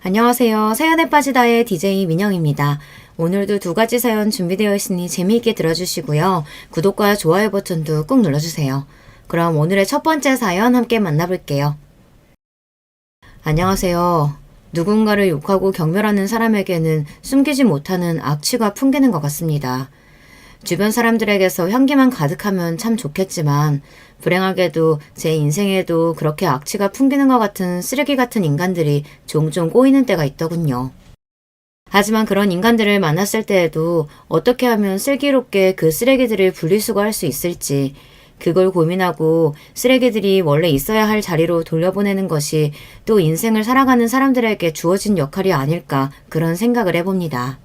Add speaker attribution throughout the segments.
Speaker 1: 안녕하세요. 사연에 빠지다의 DJ 민영입니다. 오늘도 두 가지 사연 준비되어 있으니 재미있게 들어주시고요. 구독과 좋아요 버튼도 꾹 눌러주세요. 그럼 오늘의 첫 번째 사연 함께 만나볼게요. 안녕하세요. 누군가를 욕하고 경멸하는 사람에게는 숨기지 못하는 악취가 풍기는 것 같습니다. 주변 사람들에게서 향기만 가득하면 참 좋겠지만 불행하게도 제 인생에도 그렇게 악취가 풍기는 것 같은 쓰레기 같은 인간들이 종종 꼬이는 때가 있더군요. 하지만 그런 인간들을 만났을 때에도 어떻게 하면 슬기롭게 그 쓰레기들을 분리수거할 수 있을지 그걸 고민하고 쓰레기들이 원래 있어야 할 자리로 돌려보내는 것이 또 인생을 살아가는 사람들에게 주어진 역할이 아닐까 그런 생각을 해봅니다.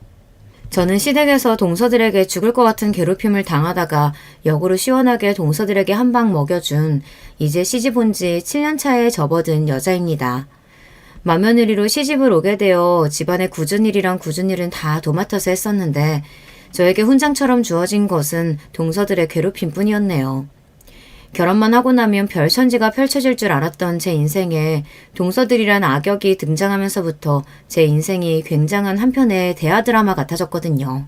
Speaker 1: 저는 시댁에서 동서들에게 죽을 것 같은 괴롭힘을 당하다가 역으로 시원하게 동서들에게 한 방 먹여준 이제 시집 온 지 7년 차에 접어든 여자입니다. 맏며느리로 시집을 오게 되어 집안의 굳은 일이랑 굳은 일은 다 도맡아서 했었는데 저에게 훈장처럼 주어진 것은 동서들의 괴롭힘 뿐이었네요. 결혼만 하고 나면 별천지가 펼쳐질 줄 알았던 제 인생에 동서들이란 악역이 등장하면서부터 제 인생이 굉장한 한편의 대하드라마 같아졌거든요.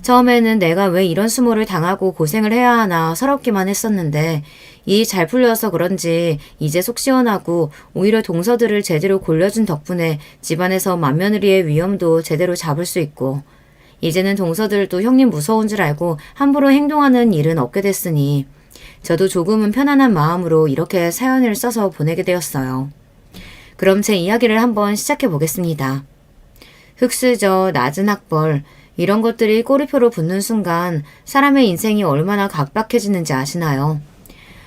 Speaker 1: 처음에는 내가 왜 이런 수모를 당하고 고생을 해야 하나 서럽기만 했었는데 일이 잘 풀려서 그런지 이제 속 시원하고 오히려 동서들을 제대로 골려준 덕분에 집안에서 맏며느리의 위험도 제대로 잡을 수 있고 이제는 동서들도 형님 무서운 줄 알고 함부로 행동하는 일은 없게 됐으니 저도 조금은 편안한 마음으로 이렇게 사연을 써서 보내게 되었어요. 그럼 제 이야기를 한번 시작해 보겠습니다. 흙수저, 낮은 학벌, 이런 것들이 꼬리표로 붙는 순간 사람의 인생이 얼마나 각박해지는지 아시나요?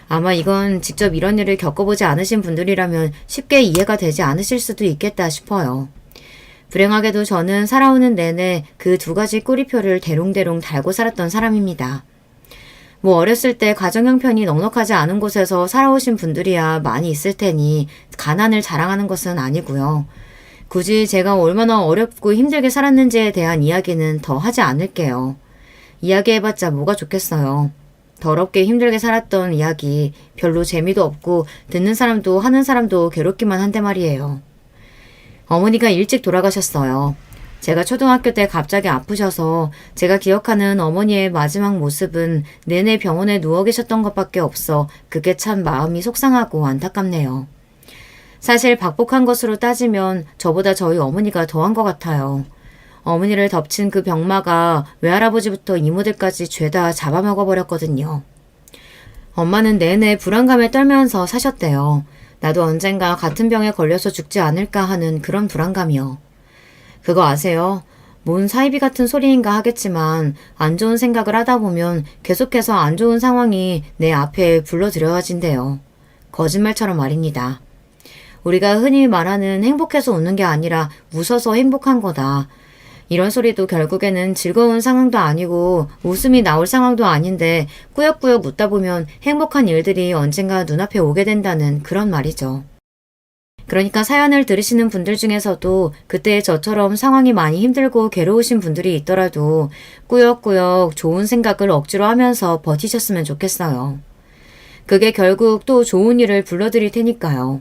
Speaker 1: 아마 이건 직접 이런 일을 겪어보지 않으신 분들이라면 쉽게 이해가 되지 않으실 수도 있겠다 싶어요. 불행하게도 저는 살아오는 내내 그 두 가지 꼬리표를 대롱대롱 달고 살았던 사람입니다. 어렸을 때 가정 형편이 넉넉하지 않은 곳에서 살아오신 분들이야 많이 있을 테니 가난을 자랑하는 것은 아니고요. 굳이 제가 얼마나 어렵고 힘들게 살았는지에 대한 이야기는 더 하지 않을게요. 이야기해봤자 뭐가 좋겠어요. 더럽게 힘들게 살았던 이야기 별로 재미도 없고 듣는 사람도 하는 사람도 괴롭기만 한데 말이에요. 어머니가 일찍 돌아가셨어요. 제가 초등학교 때 갑자기 아프셔서 제가 기억하는 어머니의 마지막 모습은 내내 병원에 누워 계셨던 것밖에 없어 그게 참 마음이 속상하고 안타깝네요. 사실 박복한 것으로 따지면 저보다 저희 어머니가 더한 것 같아요. 어머니를 덮친 그 병마가 외할아버지부터 이모들까지 죄다 잡아먹어버렸거든요. 엄마는 내내 불안감에 떨면서 사셨대요. 나도 언젠가 같은 병에 걸려서 죽지 않을까 하는 그런 불안감이요. 그거 아세요? 뭔 사이비 같은 소리인가 하겠지만 안 좋은 생각을 하다 보면 계속해서 안 좋은 상황이 내 앞에 불러들여진대요. 거짓말처럼 말입니다. 우리가 흔히 말하는 행복해서 웃는 게 아니라 웃어서 행복한 거다. 이런 소리도 결국에는 즐거운 상황도 아니고 웃음이 나올 상황도 아닌데 꾸역꾸역 웃다 보면 행복한 일들이 언젠가 눈앞에 오게 된다는 그런 말이죠. 그러니까 사연을 들으시는 분들 중에서도 그때 저처럼 상황이 많이 힘들고 괴로우신 분들이 있더라도 꾸역꾸역 좋은 생각을 억지로 하면서 버티셨으면 좋겠어요. 그게 결국 또 좋은 일을 불러드릴 테니까요.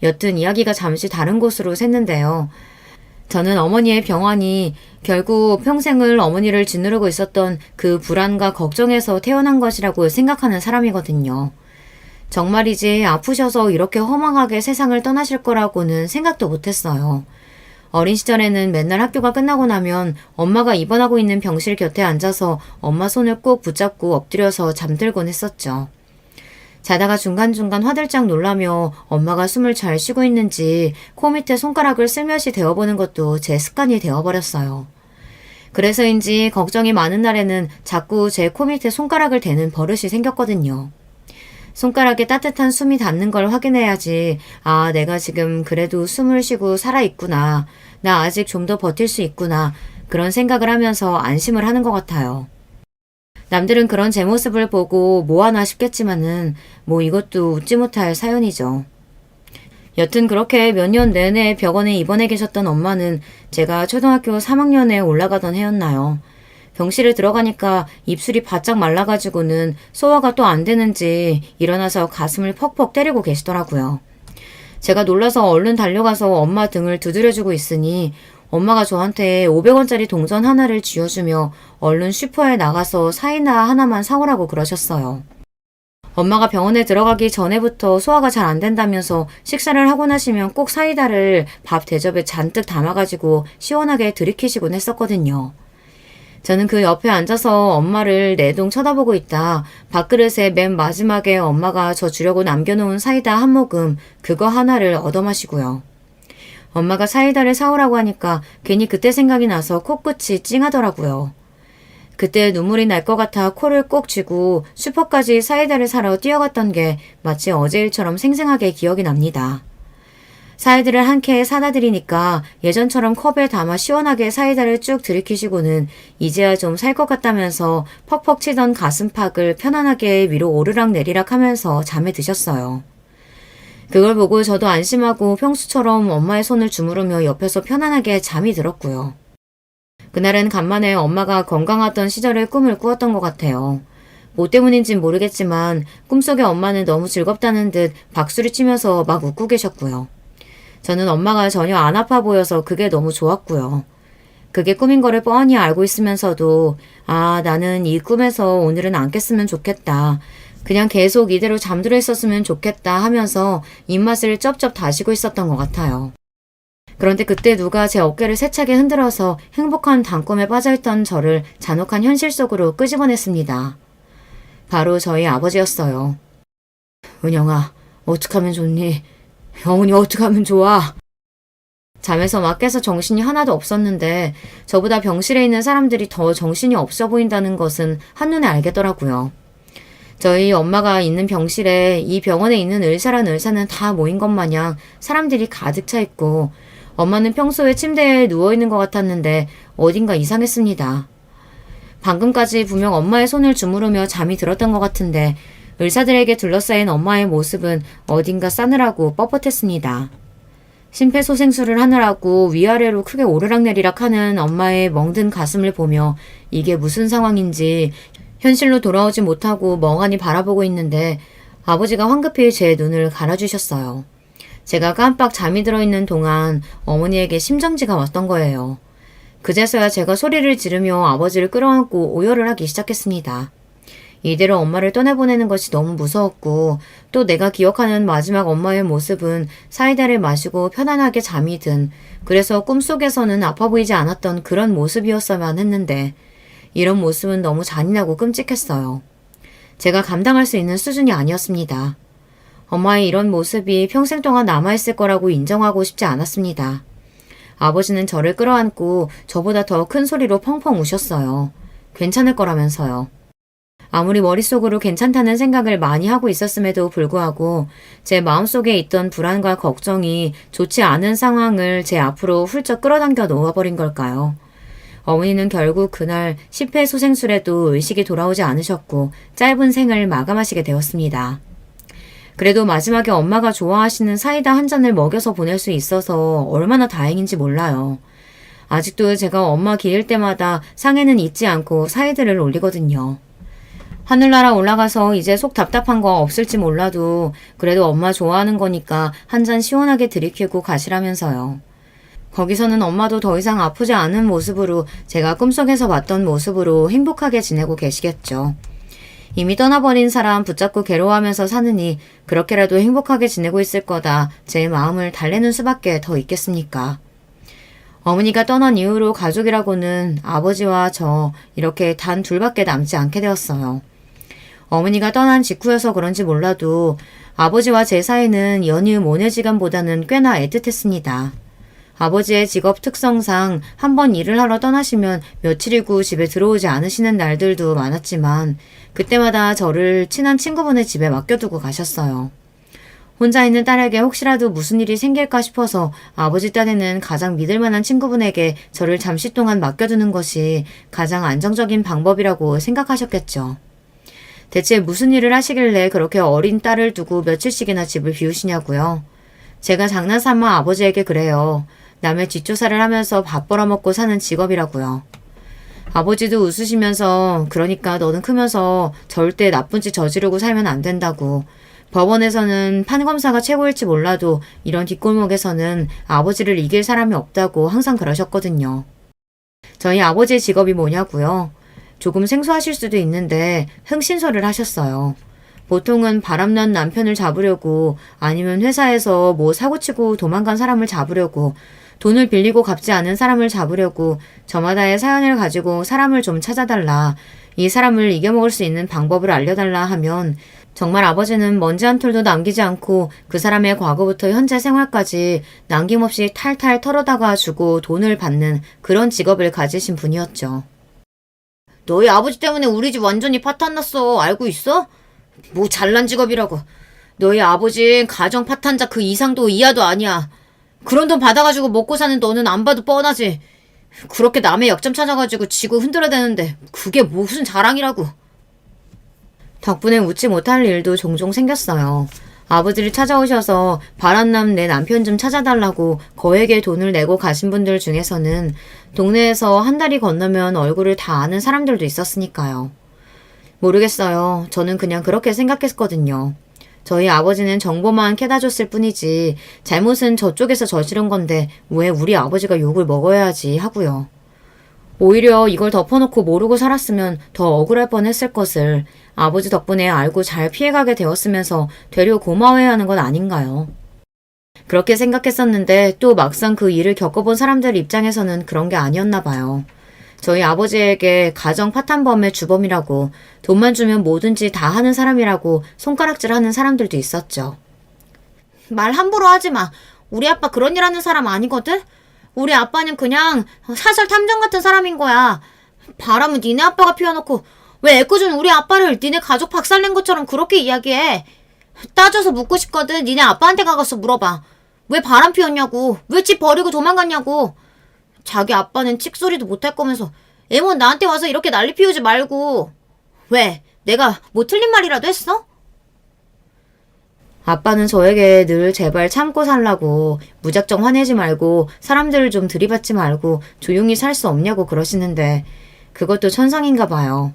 Speaker 1: 여튼 이야기가 잠시 다른 곳으로 샜는데요. 저는 어머니의 병환이 결국 평생을 어머니를 짓누르고 있었던 그 불안과 걱정에서 태어난 것이라고 생각하는 사람이거든요. 정말이지 아프셔서 이렇게 허망하게 세상을 떠나실 거라고는 생각도 못했어요. 어린 시절에는 맨날 학교가 끝나고 나면 엄마가 입원하고 있는 병실 곁에 앉아서 엄마 손을 꼭 붙잡고 엎드려서 잠들곤 했었죠. 자다가 중간중간 화들짝 놀라며 엄마가 숨을 잘 쉬고 있는지 코 밑에 손가락을 슬며시 대어보는 것도 제 습관이 되어버렸어요. 그래서인지 걱정이 많은 날에는 자꾸 제 코 밑에 손가락을 대는 버릇이 생겼거든요. 손가락에 따뜻한 숨이 닿는 걸 확인해야지 아 내가 지금 그래도 숨을 쉬고 살아있구나. 나 아직 좀 더 버틸 수 있구나. 그런 생각을 하면서 안심을 하는 것 같아요. 남들은 그런 제 모습을 보고 뭐하나 싶겠지만은 이것도 웃지 못할 사연이죠. 여튼 그렇게 몇 년 내내 병원에 입원해 계셨던 엄마는 제가 초등학교 3학년에 올라가던 해였나요. 병실에 들어가니까 입술이 바짝 말라가지고는 소화가 또 안 되는지 일어나서 가슴을 퍽퍽 때리고 계시더라고요. 제가 놀라서 얼른 달려가서 엄마 등을 두드려주고 있으니 엄마가 저한테 500원짜리 동전 하나를 쥐어주며 얼른 슈퍼에 나가서 사이다 하나만 사오라고 그러셨어요. 엄마가 병원에 들어가기 전에부터 소화가 잘 안 된다면서 식사를 하고 나시면 꼭 사이다를 밥 대접에 잔뜩 담아가지고 시원하게 들이키시곤 했었거든요. 저는 그 옆에 앉아서 엄마를 내동 쳐다보고 있다 밥그릇에 맨 마지막에 엄마가 저 주려고 남겨놓은 사이다 한 모금 그거 하나를 얻어마시고요. 엄마가 사이다를 사오라고 하니까 괜히 그때 생각이 나서 코끝이 찡하더라고요. 그때 눈물이 날 것 같아 코를 꼭 쥐고 슈퍼까지 사이다를 사러 뛰어갔던 게 마치 어제 일처럼 생생하게 기억이 납니다. 사이다를 한 캔 사다 드리니까 예전처럼 컵에 담아 시원하게 사이다를 쭉 들이키시고는 이제야 좀 살 것 같다면서 퍽퍽 치던 가슴팍을 편안하게 위로 오르락 내리락 하면서 잠에 드셨어요. 그걸 보고 저도 안심하고 평소처럼 엄마의 손을 주무르며 옆에서 편안하게 잠이 들었고요. 그날은 간만에 엄마가 건강하던 시절의 꿈을 꾸었던 것 같아요. 뭐 때문인진 모르겠지만 꿈속에 엄마는 너무 즐겁다는 듯 박수를 치면서 막 웃고 계셨고요. 저는 엄마가 전혀 안 아파 보여서 그게 너무 좋았고요. 그게 꿈인 거를 뻔히 알고 있으면서도 아, 나는 이 꿈에서 오늘은 안 깼으면 좋겠다. 그냥 계속 이대로 잠들어 있었으면 좋겠다 하면서 입맛을 쩝쩝 다시고 있었던 것 같아요. 그런데 그때 누가 제 어깨를 세차게 흔들어서 행복한 단꿈에 빠져있던 저를 잔혹한 현실 속으로 끄집어냈습니다. 바로 저희 아버지였어요. 은영아, 어떡하면 좋니? 영훈이 어떡하면 좋아? 잠에서 막 깨서 정신이 하나도 없었는데 저보다 병실에 있는 사람들이 더 정신이 없어 보인다는 것은 한눈에 알겠더라고요. 저희 엄마가 있는 병실에 이 병원에 있는 의사란 의사는 다 모인 것 마냥 사람들이 가득 차 있고 엄마는 평소에 침대에 누워있는 것 같았는데 어딘가 이상했습니다. 방금까지 분명 엄마의 손을 주무르며 잠이 들었던 것 같은데 의사들에게 둘러싸인 엄마의 모습은 어딘가 싸늘하고 뻣뻣했습니다. 심폐소생술을 하느라고 위아래로 크게 오르락내리락 하는 엄마의 멍든 가슴을 보며 이게 무슨 상황인지 현실로 돌아오지 못하고 멍하니 바라보고 있는데 아버지가 황급히 제 눈을 갈아주셨어요. 제가 깜빡 잠이 들어있는 동안 어머니에게 심정지가 왔던 거예요. 그제서야 제가 소리를 지르며 아버지를 끌어안고 오열을 하기 시작했습니다. 이대로 엄마를 떠나보내는 것이 너무 무서웠고 또 내가 기억하는 마지막 엄마의 모습은 사이다를 마시고 편안하게 잠이 든 그래서 꿈속에서는 아파 보이지 않았던 그런 모습이었어야만 했는데 이런 모습은 너무 잔인하고 끔찍했어요. 제가 감당할 수 있는 수준이 아니었습니다. 엄마의 이런 모습이 평생 동안 남아있을 거라고 인정하고 싶지 않았습니다. 아버지는 저를 끌어안고 저보다 더 큰 소리로 펑펑 우셨어요. 괜찮을 거라면서요. 아무리 머릿속으로 괜찮다는 생각을 많이 하고 있었음에도 불구하고 제 마음속에 있던 불안과 걱정이 좋지 않은 상황을 제 앞으로 훌쩍 끌어당겨 놓아버린 걸까요? 어머니는 결국 그날 심폐소생술에도 의식이 돌아오지 않으셨고 짧은 생을 마감하시게 되었습니다. 그래도 마지막에 엄마가 좋아하시는 사이다 한 잔을 먹여서 보낼 수 있어서 얼마나 다행인지 몰라요. 아직도 제가 엄마 기릴 때마다 상에는 잊지 않고 사이드를 올리거든요. 하늘나라 올라가서 이제 속 답답한 거 없을지 몰라도 그래도 엄마 좋아하는 거니까 한 잔 시원하게 들이키고 가시라면서요. 거기서는 엄마도 더 이상 아프지 않은 모습으로 제가 꿈속에서 봤던 모습으로 행복하게 지내고 계시겠죠. 이미 떠나버린 사람 붙잡고 괴로워하면서 사느니 그렇게라도 행복하게 지내고 있을 거다 제 마음을 달래는 수밖에 더 있겠습니까? 어머니가 떠난 이후로 가족이라고는 아버지와 저 이렇게 단 둘밖에 남지 않게 되었어요. 어머니가 떠난 직후여서 그런지 몰라도 아버지와 제 사이는 연휴 모내지간보다는 꽤나 애틋했습니다. 아버지의 직업 특성상 한번 일을 하러 떠나시면 며칠이고 집에 들어오지 않으시는 날들도 많았지만 그때마다 저를 친한 친구분의 집에 맡겨두고 가셨어요. 혼자 있는 딸에게 혹시라도 무슨 일이 생길까 싶어서 아버지 딴에는 가장 믿을 만한 친구분에게 저를 잠시 동안 맡겨두는 것이 가장 안정적인 방법이라고 생각하셨겠죠. 대체 무슨 일을 하시길래 그렇게 어린 딸을 두고 며칠씩이나 집을 비우시냐고요? 제가 장난삼아 아버지에게 그래요. 남의 뒷조사를 하면서 밥 벌어먹고 사는 직업이라고요. 아버지도 웃으시면서 그러니까 너는 크면서 절대 나쁜 짓 저지르고 살면 안 된다고. 법원에서는 판검사가 최고일지 몰라도 이런 뒷골목에서는 아버지를 이길 사람이 없다고 항상 그러셨거든요. 저희 아버지의 직업이 뭐냐고요? 조금 생소하실 수도 있는데 흥신소를 하셨어요. 보통은 바람난 남편을 잡으려고 아니면 회사에서 뭐 사고치고 도망간 사람을 잡으려고 돈을 빌리고 갚지 않은 사람을 잡으려고 저마다의 사연을 가지고 사람을 좀 찾아달라. 이 사람을 이겨먹을 수 있는 방법을 알려달라 하면 정말 아버지는 먼지 한 톨도 남기지 않고 그 사람의 과거부터 현재 생활까지 남김없이 탈탈 털어다가 주고 돈을 받는 그런 직업을 가지신 분이었죠. 너희 아버지 때문에 우리 집 완전히 파탄났어. 알고 있어? 뭐 잘난 직업이라고. 너희 아버진 가정 파탄자 그 이상도 이하도 아니야. 그런 돈 받아가지고 먹고 사는 너는 안 봐도 뻔하지. 그렇게 남의 약점 찾아가지고 지구 흔들어대는데 그게 무슨 자랑이라고. 덕분에 웃지 못할 일도 종종 생겼어요. 아버지를 찾아오셔서 바람남 내 남편 좀 찾아달라고 거액의 돈을 내고 가신 분들 중에서는 동네에서 한 달이 건너면 얼굴을 다 아는 사람들도 있었으니까요. 모르겠어요. 저는 그냥 그렇게 생각했거든요. 저희 아버지는 정보만 캐다 줬을 뿐이지 잘못은 저쪽에서 저지른 건데 왜 우리 아버지가 욕을 먹어야지 하고요. 오히려 이걸 덮어놓고 모르고 살았으면 더 억울할 뻔했을 것을 아버지 덕분에 알고 잘 피해가게 되었으면서 되려 고마워해야 하는 건 아닌가요? 그렇게 생각했었는데 또 막상 그 일을 겪어본 사람들 입장에서는 그런 게 아니었나 봐요. 저희 아버지에게 가정 파탄범의 주범이라고 돈만 주면 뭐든지 다 하는 사람이라고 손가락질하는 사람들도 있었죠. 말 함부로 하지 마. 우리 아빠 그런 일 하는 사람 아니거든? 우리 아빠는 그냥 사설 탐정 같은 사람인 거야. 바람은 니네 아빠가 피워놓고 왜 애꿎은 우리 아빠를 니네 가족 박살낸 것처럼 그렇게 이야기해. 따져서 묻고 싶거든. 니네 아빠한테 가서 물어봐. 왜 바람 피웠냐고. 왜 집 버리고 도망갔냐고. 자기 아빠는 칙소리도 못할 거면서 애몬 나한테 와서 이렇게 난리 피우지 말고. 왜? 내가 뭐 틀린 말이라도 했어? 아빠는 저에게 늘 제발 참고 살라고 무작정 화내지 말고 사람들을 좀 들이받지 말고 조용히 살 수 없냐고 그러시는데 그것도 천상인가 봐요.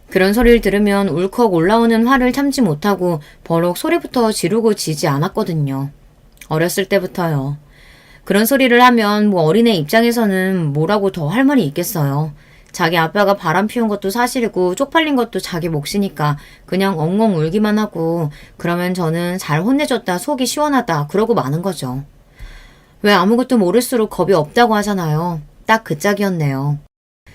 Speaker 1: 그런 소리를 들으면 울컥 올라오는 화를 참지 못하고 버럭 소리부터 지르고 지지 않았거든요. 어렸을 때부터요. 그런 소리를 하면 뭐 어린애 입장에서는 뭐라고 더 할 말이 있겠어요. 자기 아빠가 바람 피운 것도 사실이고 쪽팔린 것도 자기 몫이니까 그냥 엉엉 울기만 하고 그러면 저는 잘 혼내줬다 속이 시원하다 그러고 마는 거죠. 왜 아무것도 모를수록 겁이 없다고 하잖아요. 딱 그 짝이었네요.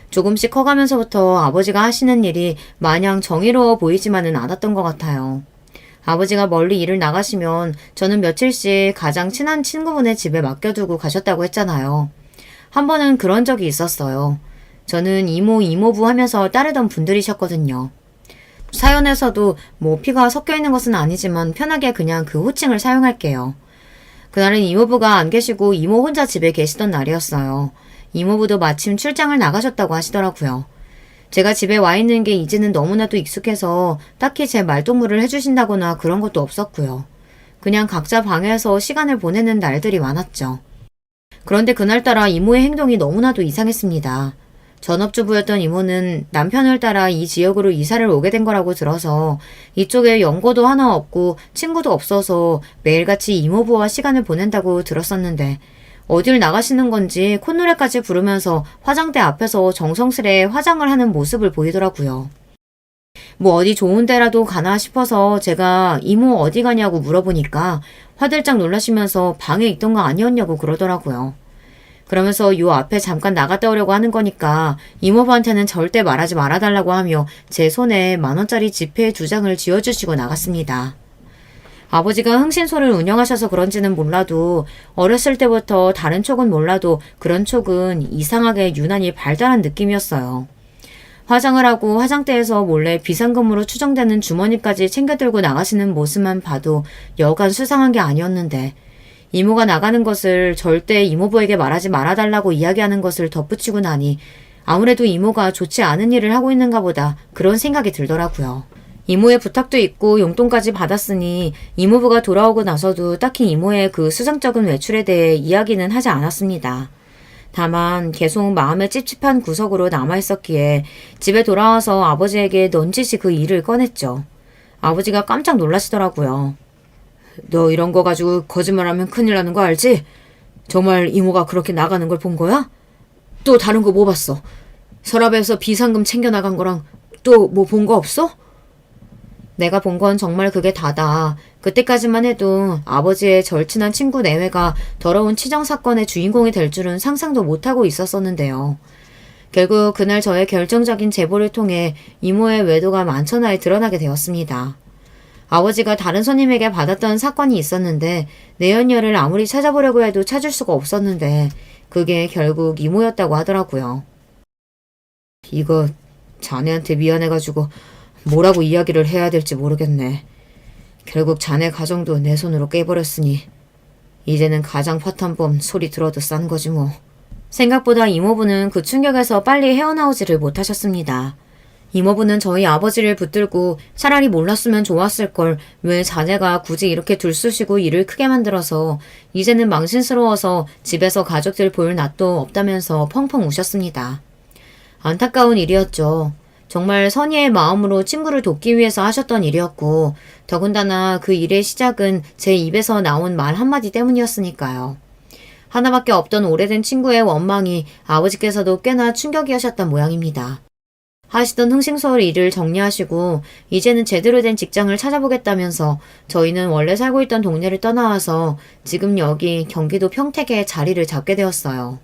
Speaker 1: 조금씩 커가면서부터 아버지가 하시는 일이 마냥 정의로워 보이지만은 않았던 것 같아요. 아버지가 멀리 일을 나가시면 저는 며칠씩 가장 친한 친구분의 집에 맡겨두고 가셨다고 했잖아요. 한 번은 그런 적이 있었어요. 저는 이모, 이모부 하면서 따르던 분들이셨거든요. 사연에서도 뭐 피가 섞여 있는 것은 아니지만 편하게 그냥 그 호칭을 사용할게요. 그날은 이모부가 안 계시고 이모 혼자 집에 계시던 날이었어요. 이모부도 마침 출장을 나가셨다고 하시더라고요. 제가 집에 와 있는 게 이제는 너무나도 익숙해서 딱히 제 말동무를 해주신다거나 그런 것도 없었고요. 그냥 각자 방에서 시간을 보내는 날들이 많았죠. 그런데 그날따라 이모의 행동이 너무나도 이상했습니다. 전업주부였던 이모는 남편을 따라 이 지역으로 이사를 오게 된 거라고 들어서 이쪽에 연고도 하나 없고 친구도 없어서 매일같이 이모부와 시간을 보낸다고 들었었는데 어딜 나가시는 건지 콧노래까지 부르면서 화장대 앞에서 정성스레 화장을 하는 모습을 보이더라고요. 뭐 어디 좋은 데라도 가나 싶어서 제가 이모 어디 가냐고 물어보니까 화들짝 놀라시면서 방에 있던 거 아니었냐고 그러더라고요. 그러면서 요 앞에 잠깐 나갔다 오려고 하는 거니까 이모부한테는 절대 말하지 말아달라고 하며 제 손에 10,000원짜리 지폐 2장을 쥐어주시고 나갔습니다. 아버지가 흥신소를 운영하셔서 그런지는 몰라도 어렸을 때부터 다른 촉은 몰라도 그런 촉은 이상하게 유난히 발달한 느낌이었어요. 화장을 하고 화장대에서 몰래 비상금으로 추정되는 주머니까지 챙겨 들고 나가시는 모습만 봐도 여간 수상한 게 아니었는데 이모가 나가는 것을 절대 이모부에게 말하지 말아달라고 이야기하는 것을 덧붙이고 나니 아무래도 이모가 좋지 않은 일을 하고 있는가 보다 그런 생각이 들더라고요. 이모의 부탁도 있고 용돈까지 받았으니 이모부가 돌아오고 나서도 딱히 이모의 그 수상쩍은 외출에 대해 이야기는 하지 않았습니다. 다만 계속 마음에 찝찝한 구석으로 남아있었기에 집에 돌아와서 아버지에게 넌지시 그 일을 꺼냈죠. 아버지가 깜짝 놀라시더라고요. 너 이런 거 가지고 거짓말하면 큰일 나는 거 알지? 정말 이모가 그렇게 나가는 걸 본 거야? 또 다른 거 뭐 봤어? 서랍에서 비상금 챙겨 나간 거랑 또 뭐 본 거 없어? 내가 본 건 정말 그게 다다. 그때까지만 해도 아버지의 절친한 친구 내외가 더러운 치정 사건의 주인공이 될 줄은 상상도 못하고 있었었는데요. 결국 그날 저의 결정적인 제보를 통해 이모의 외도가 만천하에 드러나게 되었습니다. 아버지가 다른 손님에게 받았던 사건이 있었는데 내연녀를 아무리 찾아보려고 해도 찾을 수가 없었는데 그게 결국 이모였다고 하더라고요. 이거 자네한테 미안해가지고 뭐라고 이야기를 해야 될지 모르겠네. 결국 자네 가정도 내 손으로 깨버렸으니 이제는 가장 파탄범 소리 들어도 싼 거지 뭐. 생각보다 이모부는 그 충격에서 빨리 헤어나오지를 못하셨습니다. 이모부는 저희 아버지를 붙들고 차라리 몰랐으면 좋았을 걸 왜 자네가 굳이 이렇게 들쑤시고 일을 크게 만들어서 이제는 망신스러워서 집에서 가족들 볼 낯도 없다면서 펑펑 우셨습니다. 안타까운 일이었죠. 정말 선의의 마음으로 친구를 돕기 위해서 하셨던 일이었고 더군다나 그 일의 시작은 제 입에서 나온 말 한마디 때문이었으니까요. 하나밖에 없던 오래된 친구의 원망이 아버지께서도 꽤나 충격이었던 모양입니다. 하시던 흥싱소홀 일을 정리하시고 이제는 제대로 된 직장을 찾아보겠다면서 저희는 원래 살고 있던 동네를 떠나와서 지금 여기 경기도 평택에 자리를 잡게 되었어요.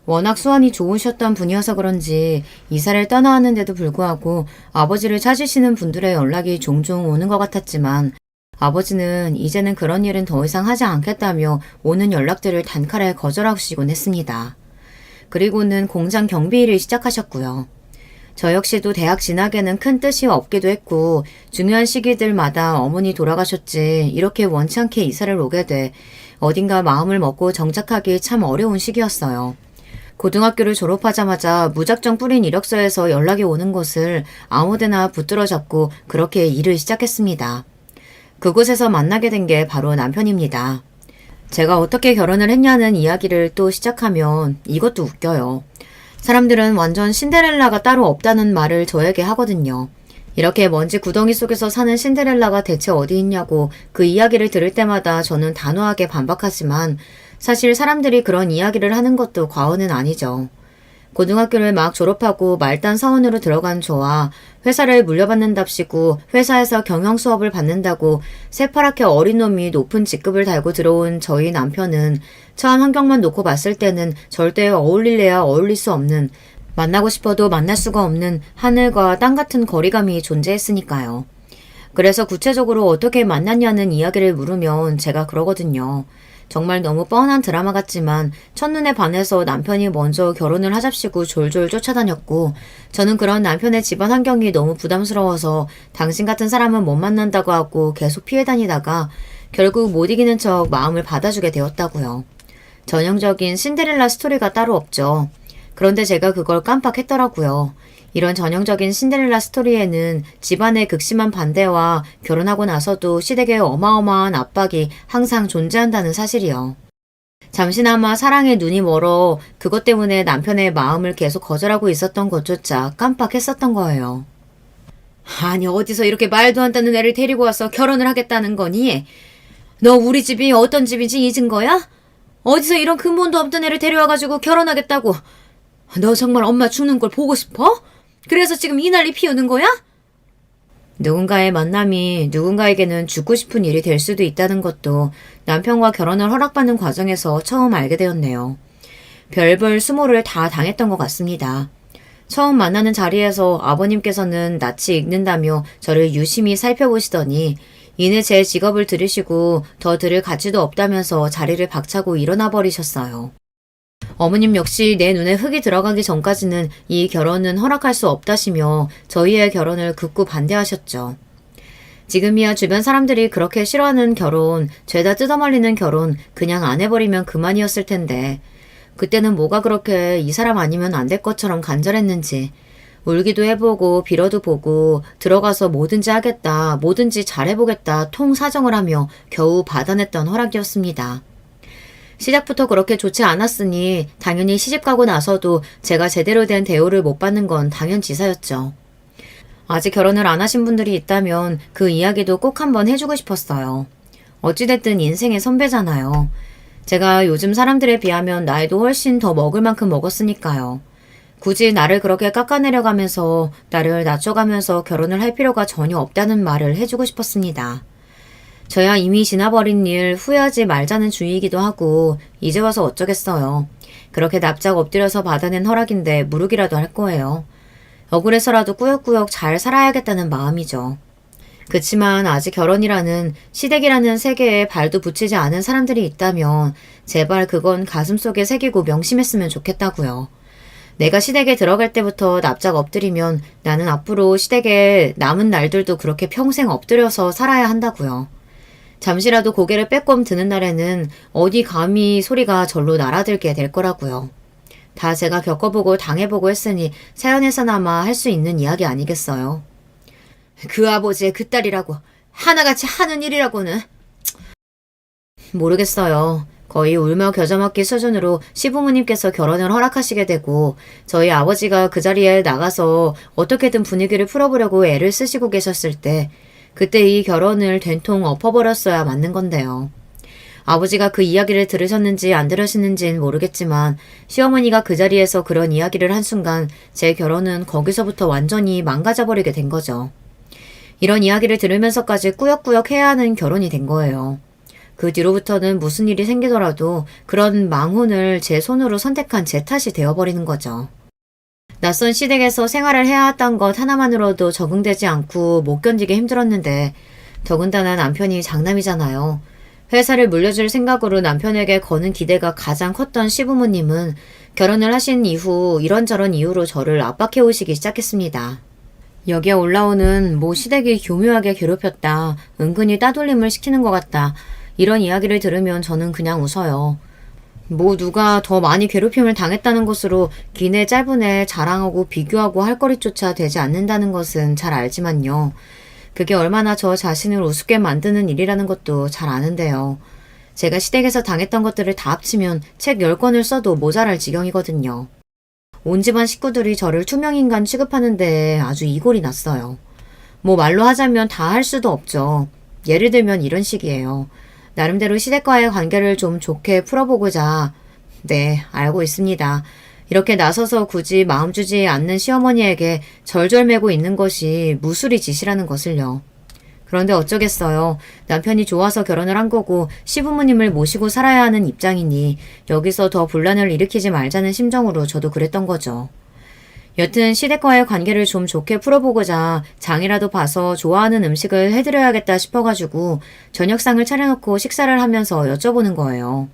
Speaker 1: 워낙 수완이 좋으셨던 분이어서 그런지 이사를 떠나왔는데도 불구하고 아버지를 찾으시는 분들의 연락이 종종 오는 것 같았지만 아버지는 이제는 그런 일은 더 이상 하지 않겠다며 오는 연락들을 단칼에 거절하시곤 했습니다. 그리고는 공장 경비 일을 시작하셨고요. 저 역시도 대학 진학에는 큰 뜻이 없기도 했고 중요한 시기들마다 어머니 돌아가셨지 이렇게 원치 않게 이사를 오게 돼 어딘가 마음을 먹고 정착하기 참 어려운 시기였어요. 고등학교를 졸업하자마자 무작정 뿌린 이력서에서 연락이 오는 곳을 아무데나 붙들어 잡고 그렇게 일을 시작했습니다. 그곳에서 만나게 된 게 바로 남편입니다. 제가 어떻게 결혼을 했냐는 이야기를 또 시작하면 이것도 웃겨요. 사람들은 완전 신데렐라가 따로 없다는 말을 저에게 하거든요. 이렇게 먼지 구덩이 속에서 사는 신데렐라가 대체 어디 있냐고 그 이야기를 들을 때마다 저는 단호하게 반박하지만 사실 사람들이 그런 이야기를 하는 것도 과언은 아니죠. 고등학교를 막 졸업하고 말단 사원으로 들어간 저와 회사를 물려받는답시고 회사에서 경영 수업을 받는다고 새파랗게 어린 놈이 높은 직급을 달고 들어온 저희 남편은 처한 환경만 놓고 봤을 때는 절대 어울릴래야 어울릴 수 없는 만나고 싶어도 만날 수가 없는 하늘과 땅 같은 거리감이 존재했으니까요. 그래서 구체적으로 어떻게 만났냐는 이야기를 물으면 제가 그러거든요. 정말 너무 뻔한 드라마 같지만 첫눈에 반해서 남편이 먼저 결혼을 하잡시고 졸졸 쫓아다녔고 저는 그런 남편의 집안 환경이 너무 부담스러워서 당신 같은 사람은 못 만난다고 하고 계속 피해 다니다가 결국 못 이기는 척 마음을 받아주게 되었다고요. 전형적인 신데렐라 스토리가 따로 없죠. 그런데 제가 그걸 깜빡했더라고요. 이런 전형적인 신데렐라 스토리에는 집안의 극심한 반대와 결혼하고 나서도 시댁의 어마어마한 압박이 항상 존재한다는 사실이요. 잠시나마 사랑에 눈이 멀어 그것 때문에 남편의 마음을 계속 거절하고 있었던 것조차 깜빡했었던 거예요. 아니 어디서 이렇게 말도 안 되는 애를 데리고 와서 결혼을 하겠다는 거니? 너 우리 집이 어떤 집인지 잊은 거야? 어디서 이런 근본도 없던 애를 데려와가지고 결혼하겠다고? 너 정말 엄마 죽는 걸 보고 싶어? 그래서 지금 이 난리 피우는 거야? 누군가의 만남이 누군가에게는 죽고 싶은 일이 될 수도 있다는 것도 남편과 결혼을 허락받는 과정에서 처음 알게 되었네요. 별별 수모를 다 당했던 것 같습니다. 처음 만나는 자리에서 아버님께서는 낯이 익는다며 저를 유심히 살펴보시더니 이내 제 직업을 들으시고 더 들을 가치도 없다면서 자리를 박차고 일어나 버리셨어요. 어머님 역시 내 눈에 흙이 들어가기 전까지는 이 결혼은 허락할 수 없다시며 저희의 결혼을 극구 반대하셨죠. 지금이야 주변 사람들이 그렇게 싫어하는 결혼, 죄다 뜯어말리는 결혼 그냥 안 해버리면 그만이었을 텐데 그때는 뭐가 그렇게 이 사람 아니면 안 될 것처럼 간절했는지 울기도 해보고 빌어도 보고 들어가서 뭐든지 하겠다, 뭐든지 잘해보겠다 통 사정을 하며 겨우 받아냈던 허락이었습니다. 시작부터 그렇게 좋지 않았으니 당연히 시집가고 나서도 제가 제대로 된 대우를 못 받는 건 당연지사였죠. 아직 결혼을 안 하신 분들이 있다면 그 이야기도 꼭 한번 해주고 싶었어요. 어찌됐든 인생의 선배잖아요. 제가 요즘 사람들에 비하면 나이도 훨씬 더 먹을 만큼 먹었으니까요. 굳이 나를 그렇게 깎아내려가면서 나를 낮춰가면서 결혼을 할 필요가 전혀 없다는 말을 해주고 싶었습니다. 저야 이미 지나버린 일 후회하지 말자는 주의이기도 하고 이제 와서 어쩌겠어요. 그렇게 납작 엎드려서 받아낸 허락인데 무르기라도 할 거예요. 억울해서라도 꾸역꾸역 잘 살아야겠다는 마음이죠. 그치만 아직 결혼이라는 시댁이라는 세계에 발도 붙이지 않은 사람들이 있다면 제발 그건 가슴속에 새기고 명심했으면 좋겠다고요. 내가 시댁에 들어갈 때부터 납작 엎드리면 나는 앞으로 시댁에 남은 날들도 그렇게 평생 엎드려서 살아야 한다고요. 잠시라도 고개를 빼꼼 드는 날에는 어디 감히 소리가 절로 날아들게 될 거라고요. 다 제가 겪어보고 당해보고 했으니 사연에서나마 할 수 있는 이야기 아니겠어요. 그 아버지의 그 딸이라고 하나같이 하는 일이라고는 모르겠어요. 거의 울며 겨자 먹기 수준으로 시부모님께서 결혼을 허락하시게 되고 저희 아버지가 그 자리에 나가서 어떻게든 분위기를 풀어보려고 애를 쓰시고 계셨을 때 그때 이 결혼을 된통 엎어버렸어야 맞는 건데요. 아버지가 그 이야기를 들으셨는지 안 들으셨는지는 모르겠지만 시어머니가 그 자리에서 그런 이야기를 한 순간 제 결혼은 거기서부터 완전히 망가져버리게 된 거죠. 이런 이야기를 들으면서까지 꾸역꾸역 해야 하는 결혼이 된 거예요. 그 뒤로부터는 무슨 일이 생기더라도 그런 망혼을 제 손으로 선택한 제 탓이 되어버리는 거죠. 낯선 시댁에서 생활을 해야 했던 것 하나만으로도 적응되지 않고 못 견디게 힘들었는데 더군다나 남편이 장남이잖아요. 회사를 물려줄 생각으로 남편에게 거는 기대가 가장 컸던 시부모님은 결혼을 하신 이후 이런저런 이유로 저를 압박해오시기 시작했습니다. 여기에 올라오는 모 시댁이 교묘하게 괴롭혔다. 은근히 따돌림을 시키는 것 같다. 이런 이야기를 들으면 저는 그냥 웃어요. 뭐 누가 더 많이 괴롭힘을 당했다는 것으로 기내 짧은 애 자랑하고 비교하고 할 거리조차 되지 않는다는 것은 잘 알지만요. 그게 얼마나 저 자신을 우습게 만드는 일이라는 것도 잘 아는데요. 제가 시댁에서 당했던 것들을 다 합치면 책 10권을 써도 모자랄 지경이거든요. 온 집안 식구들이 저를 투명인간 취급하는데 아주 이골이 났어요. 뭐 말로 하자면 다 할 수도 없죠. 예를 들면 이런 식이에요. 나름대로 시댁과의 관계를 좀 좋게 풀어보고자 네, 알고 있습니다. 이렇게 나서서 굳이 마음 주지 않는 시어머니에게 절절매고 있는 것이 무수리 짓이라는 것을요. 그런데 어쩌겠어요. 남편이 좋아서 결혼을 한 거고 시부모님을 모시고 살아야 하는 입장이니 여기서 더 분란을 일으키지 말자는 심정으로 저도 그랬던 거죠. 여튼 시댁과의 관계를 좀 좋게 풀어보고자 장이라도 봐서 좋아하는 음식을 해드려야겠다 싶어가지고 저녁상을 차려놓고 식사를 하면서 여쭤보는 거예요.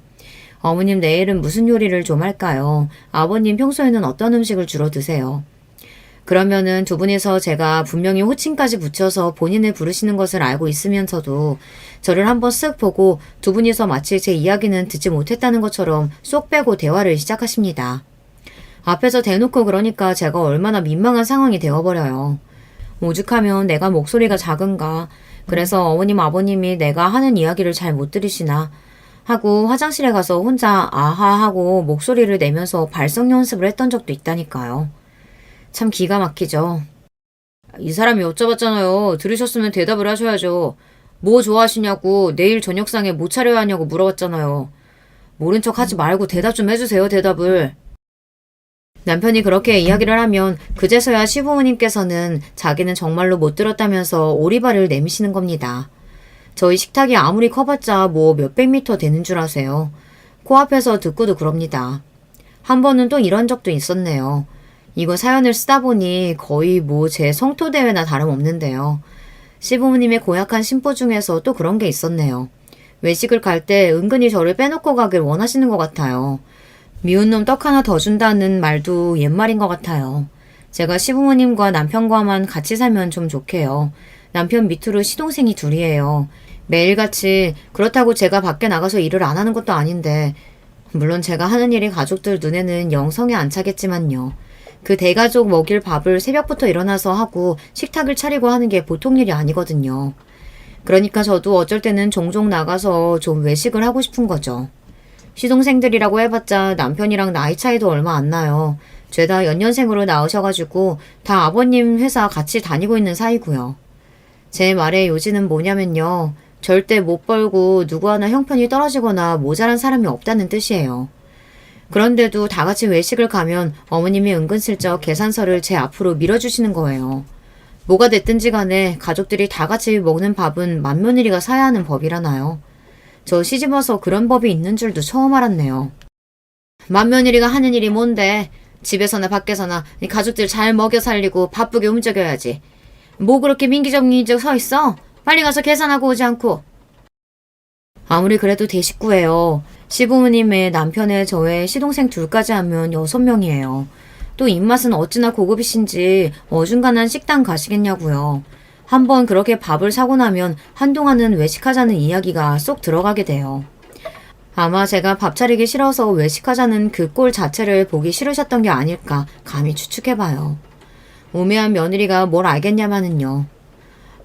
Speaker 1: 어머님 내일은 무슨 요리를 좀 할까요? 아버님 평소에는 어떤 음식을 주로 드세요? 그러면은 두 분이서 제가 분명히 호칭까지 붙여서 본인을 부르시는 것을 알고 있으면서도 저를 한번 쓱 보고 두 분이서 마치 제 이야기는 듣지 못했다는 것처럼 쏙 빼고 대화를 시작하십니다. 앞에서 대놓고 그러니까 제가 얼마나 민망한 상황이 되어버려요. 오죽하면 내가 목소리가 작은가. 그래서 어머님 아버님이 내가 하는 이야기를 잘 못 들으시나 하고 화장실에 가서 혼자 아하 하고 목소리를 내면서 발성 연습을 했던 적도 있다니까요. 참 기가 막히죠. 이 사람이 여쭤봤잖아요. 들으셨으면 대답을 하셔야죠. 뭐 좋아하시냐고 내일 저녁상에 뭐 차려야 하냐고 물어봤잖아요. 모른 척 하지 말고 대답 좀 해주세요. 대답을. 남편이 그렇게 이야기를 하면 그제서야 시부모님께서는 자기는 정말로 못 들었다면서 오리발을 내미시는 겁니다. 저희 식탁이 아무리 커봤자 뭐 몇백 미터 되는 줄 아세요. 코앞에서 듣고도 그럽니다. 한 번은 또 이런 적도 있었네요. 이거 사연을 쓰다 보니 거의 뭐 제 성토대회나 다름없는데요. 시부모님의 고약한 심보 중에서 또 그런 게 있었네요. 외식을 갈 때 은근히 저를 빼놓고 가길 원하시는 것 같아요. 미운 놈 떡 하나 더 준다는 말도 옛말인 것 같아요. 제가 시부모님과 남편과만 같이 살면 좀 좋게요. 남편 밑으로 시동생이 둘이에요. 매일같이 그렇다고 제가 밖에 나가서 일을 안 하는 것도 아닌데 물론 제가 하는 일이 가족들 눈에는 영 성에 안 차겠지만요. 그 대가족 먹일 밥을 새벽부터 일어나서 하고 식탁을 차리고 하는 게 보통 일이 아니거든요. 그러니까 저도 어쩔 때는 종종 나가서 좀 외식을 하고 싶은 거죠. 시동생들이라고 해봤자 남편이랑 나이 차이도 얼마 안 나요. 죄다 연년생으로 나오셔가지고 다 아버님 회사 같이 다니고 있는 사이고요. 제 말의 요지는 뭐냐면요. 절대 못 벌고 누구 하나 형편이 떨어지거나 모자란 사람이 없다는 뜻이에요. 그런데도 다 같이 외식을 가면 어머님이 은근슬쩍 계산서를 제 앞으로 밀어주시는 거예요. 뭐가 됐든지 간에 가족들이 다 같이 먹는 밥은 맏며느리가 사야 하는 법이라나요. 저 시집와서 그런 법이 있는 줄도 처음 알았네요. 맏며느리가 하는 일이 뭔데? 집에서나 밖에서나 가족들 잘 먹여 살리고 바쁘게 움직여야지. 뭐 그렇게 민기적민기적 서 있어? 빨리 가서 계산하고 오지 않고. 아무리 그래도 대식구예요. 시부모님의 남편의 저의 시동생 둘까지 하면 6명이에요. 또 입맛은 어찌나 고급이신지 어중간한 식당 가시겠냐고요. 한번 그렇게 밥을 사고 나면 한동안은 외식하자는 이야기가 쏙 들어가게 돼요. 아마 제가 밥 차리기 싫어서 외식하자는 그 꼴 자체를 보기 싫으셨던 게 아닐까 감히 추측해봐요. 우매한 며느리가 뭘 알겠냐마는요.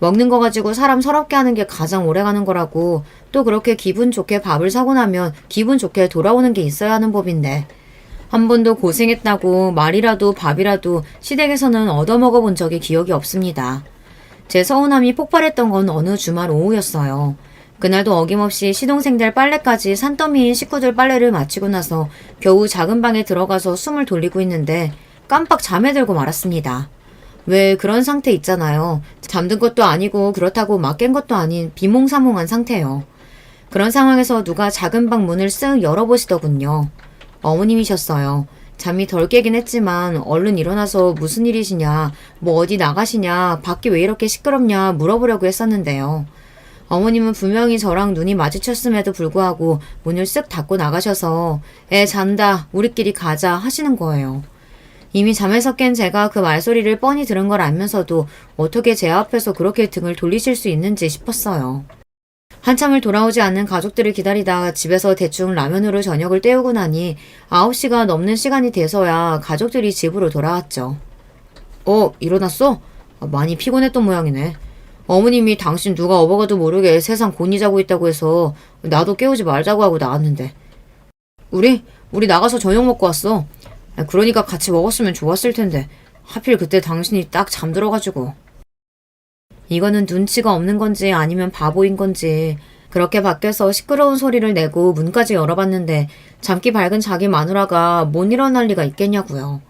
Speaker 1: 먹는 거 가지고 사람 서럽게 하는 게 가장 오래가는 거라고, 또 그렇게 기분 좋게 밥을 사고 나면 기분 좋게 돌아오는 게 있어야 하는 법인데, 한 번도 고생했다고 말이라도 밥이라도 시댁에서는 얻어먹어 본 적이 기억이 없습니다. 제 서운함이 폭발했던 건 어느 주말 오후였어요. 그날도 어김없이 시동생들 빨래까지 산더미인 식구들 빨래를 마치고 나서 겨우 작은 방에 들어가서 숨을 돌리고 있는데 깜빡 잠에 들고 말았습니다. 왜 그런 상태 있잖아요. 잠든 것도 아니고 그렇다고 막 깬 것도 아닌 비몽사몽한 상태요. 그런 상황에서 누가 작은 방 문을 쓱 열어보시더군요. 어머님이셨어요. 잠이 덜 깨긴 했지만 얼른 일어나서 무슨 일이시냐, 뭐 어디 나가시냐, 밖이 왜 이렇게 시끄럽냐 물어보려고 했었는데요. 어머님은 분명히 저랑 눈이 마주쳤음에도 불구하고 문을 쓱 닫고 나가셔서 애 잔다, 우리끼리 가자 하시는 거예요. 이미 잠에서 깬 제가 그 말소리를 뻔히 들은 걸 알면서도 어떻게 제 앞에서 그렇게 등을 돌리실 수 있는지 싶었어요. 한참을 돌아오지 않는 가족들을 기다리다 집에서 대충 라면으로 저녁을 때우고 나니 9시가 넘는 시간이 돼서야 가족들이 집으로 돌아왔죠. 일어났어? 많이 피곤했던 모양이네. 어머님이 당신 누가 업어가도 모르게 세상 곤히 자고 있다고 해서 나도 깨우지 말자고 하고 나왔는데. 우리 나가서 저녁 먹고 왔어. 그러니까 같이 먹었으면 좋았을 텐데 하필 그때 당신이 딱 잠들어가지고. 이거는 눈치가 없는 건지 아니면 바보인 건지 그렇게 밖에서 시끄러운 소리를 내고 문까지 열어봤는데 잠기 밝은 자기 마누라가 못 일어날 리가 있겠냐고요.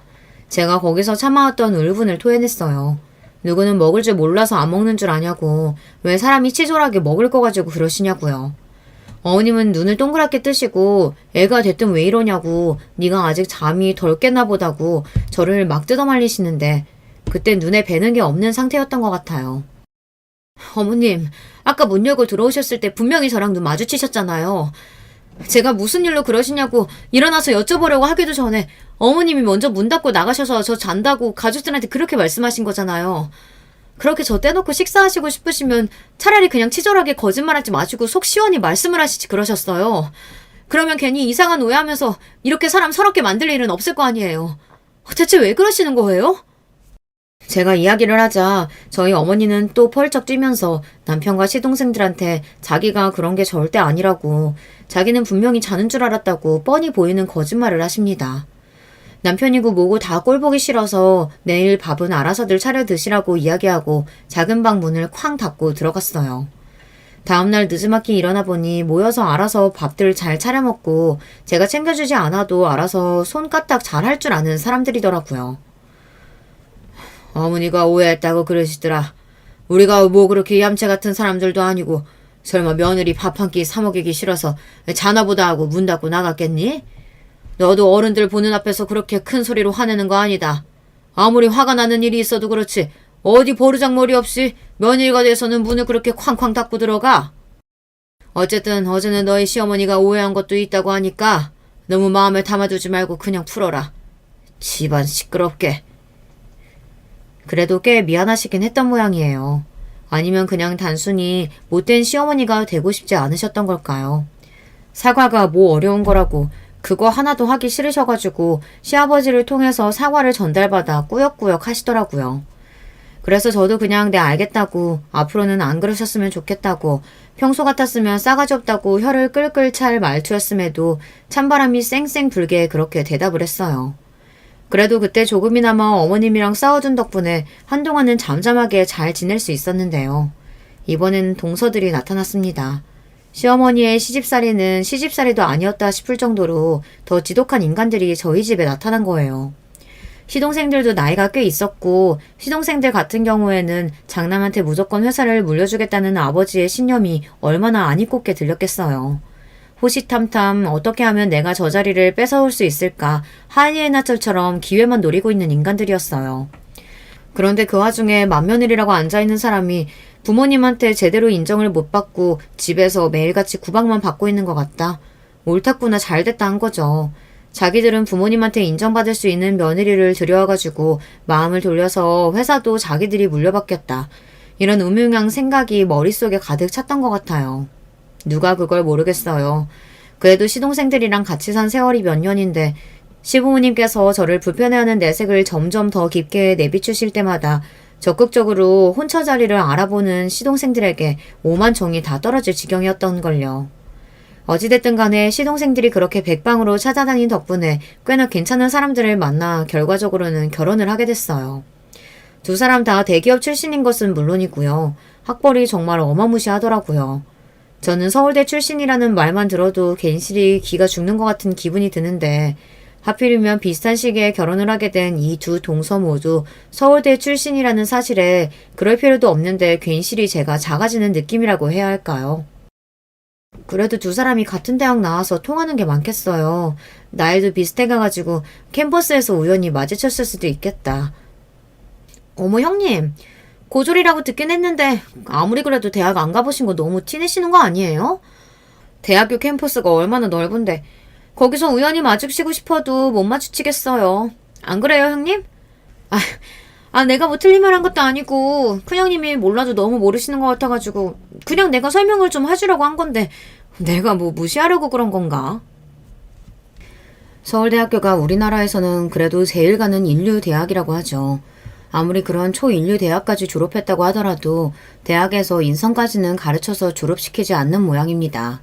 Speaker 1: 제가 거기서 참아왔던 울분을 토해냈어요. 누구는 먹을 줄 몰라서 안 먹는 줄 아냐고, 왜 사람이 치졸하게 먹을 거 가지고 그러시냐고요. 어머님은 눈을 동그랗게 뜨시고 애가 됐든 왜 이러냐고, 네가 아직 잠이 덜 깼나 보다고 저를 막 뜯어말리시는데 그때 눈에 뵈는 게 없는 상태였던 것 같아요. 어머님, 아까 문 열고 들어오셨을 때 분명히 저랑 눈 마주치셨잖아요. 제가 무슨 일로 그러시냐고 일어나서 여쭤보려고 하기도 전에 어머님이 먼저 문 닫고 나가셔서 저 잔다고 가족들한테 그렇게 말씀하신 거잖아요. 그렇게 저 떼놓고 식사하시고 싶으시면 차라리 그냥 치졸하게 거짓말하지 마시고 속 시원히 말씀을 하시지 그러셨어요. 그러면 괜히 이상한 오해하면서 이렇게 사람 서럽게 만들 일은 없을 거 아니에요. 대체 왜 그러시는 거예요? 제가 이야기를 하자 저희 어머니는 또 펄쩍 뛰면서 남편과 시동생들한테 자기가 그런 게 절대 아니라고, 자기는 분명히 자는 줄 알았다고 뻔히 보이는 거짓말을 하십니다. 남편이고 뭐고 다 꼴보기 싫어서 내일 밥은 알아서들 차려 드시라고 이야기하고 작은 방 문을 쾅 닫고 들어갔어요. 다음날 늦지막히 일어나 보니 모여서 알아서 밥들 잘 차려 먹고 제가 챙겨주지 않아도 알아서 손 까딱 잘 할 줄 아는 사람들이더라고요. 어머니가 오해했다고 그러시더라. 우리가 뭐 그렇게 얌체 같은 사람들도 아니고 설마 며느리 밥 한 끼 사 먹이기 싫어서 자나보다 하고 문 닫고 나갔겠니? 너도 어른들 보는 앞에서 그렇게 큰 소리로 화내는 거 아니다. 아무리 화가 나는 일이 있어도 그렇지 어디 버르장머리 없이 며느리가 돼서는 문을 그렇게 쾅쾅 닫고 들어가? 어쨌든 어제는 너희 시어머니가 오해한 것도 있다고 하니까 너무 마음에 담아두지 말고 그냥 풀어라. 집안 시끄럽게. 그래도 꽤 미안하시긴 했던 모양이에요. 아니면 그냥 단순히 못된 시어머니가 되고 싶지 않으셨던 걸까요? 사과가 뭐 어려운 거라고 그거 하나도 하기 싫으셔가지고 시아버지를 통해서 사과를 전달받아 꾸역꾸역 하시더라고요. 그래서 저도 그냥 네 알겠다고, 앞으로는 안 그러셨으면 좋겠다고, 평소 같았으면 싸가지 없다고 혀를 끌끌 찰 말투였음에도 찬바람이 쌩쌩 불게 그렇게 대답을 했어요. 그래도 그때 조금이나마 어머님이랑 싸워준 덕분에 한동안은 잠잠하게 잘 지낼 수 있었는데요. 이번엔 동서들이 나타났습니다. 시어머니의 시집살이는 시집살이도 아니었다 싶을 정도로 더 지독한 인간들이 저희 집에 나타난 거예요. 시동생들도 나이가 꽤 있었고 시동생들 같은 경우에는 장남한테 무조건 회사를 물려주겠다는 아버지의 신념이 얼마나 안 이꼽게 들렸겠어요. 호시탐탐 어떻게 하면 내가 저 자리를 뺏어올 수 있을까 하이에나처럼 기회만 노리고 있는 인간들이었어요. 그런데 그 와중에 맏며느리라고 앉아있는 사람이 부모님한테 제대로 인정을 못 받고 집에서 매일같이 구박만 받고 있는 것 같다. 옳았구나 잘됐다 한 거죠. 자기들은 부모님한테 인정받을 수 있는 며느리를 들여와가지고 마음을 돌려서 회사도 자기들이 물려받겠다. 이런 음흉한 생각이 머릿속에 가득 찼던 것 같아요. 누가 그걸 모르겠어요. 그래도 시동생들이랑 같이 산 세월이 몇 년인데 시부모님께서 저를 불편해하는 내색을 점점 더 깊게 내비추실 때마다 적극적으로 혼처 자리를 알아보는 시동생들에게 오만 정이 다 떨어질 지경이었던걸요. 어찌됐든 간에 시동생들이 그렇게 백방으로 찾아다닌 덕분에 꽤나 괜찮은 사람들을 만나 결과적으로는 결혼을 하게 됐어요. 두 사람 다 대기업 출신인 것은 물론이고요. 학벌이 정말 어마무시하더라고요. 저는 서울대 출신이라는 말만 들어도 괜시리 기가 죽는 것 같은 기분이 드는데 하필이면 비슷한 시기에 결혼을 하게 된 이 두 동서 모두 서울대 출신이라는 사실에 그럴 필요도 없는데 괜시리 제가 작아지는 느낌이라고 해야 할까요? 그래도 두 사람이 같은 대학 나와서 통하는 게 많겠어요. 나이도 비슷해가지고 캠퍼스에서 우연히 마주쳤을 수도 있겠다. 어머 형님, 고졸이라고 듣긴 했는데 아무리 그래도 대학 안 가보신 거 너무 티내시는 거 아니에요? 대학교 캠퍼스가 얼마나 넓은데 거기서 우연히 마주치고 싶어도 못 마주치겠어요. 안 그래요, 형님? 내가 뭐 틀린 말 한 것도 아니고 큰형님이 몰라도 너무 모르시는 것 같아가지고 그냥 내가 설명을 좀 해주려고 한 건데 내가 뭐 무시하려고 그런 건가? 서울대학교가 우리나라에서는 그래도 제일 가는 인류 대학이라고 하죠. 아무리 그런 초인류 대학까지 졸업했다고 하더라도 대학에서 인성까지는 가르쳐서 졸업시키지 않는 모양입니다.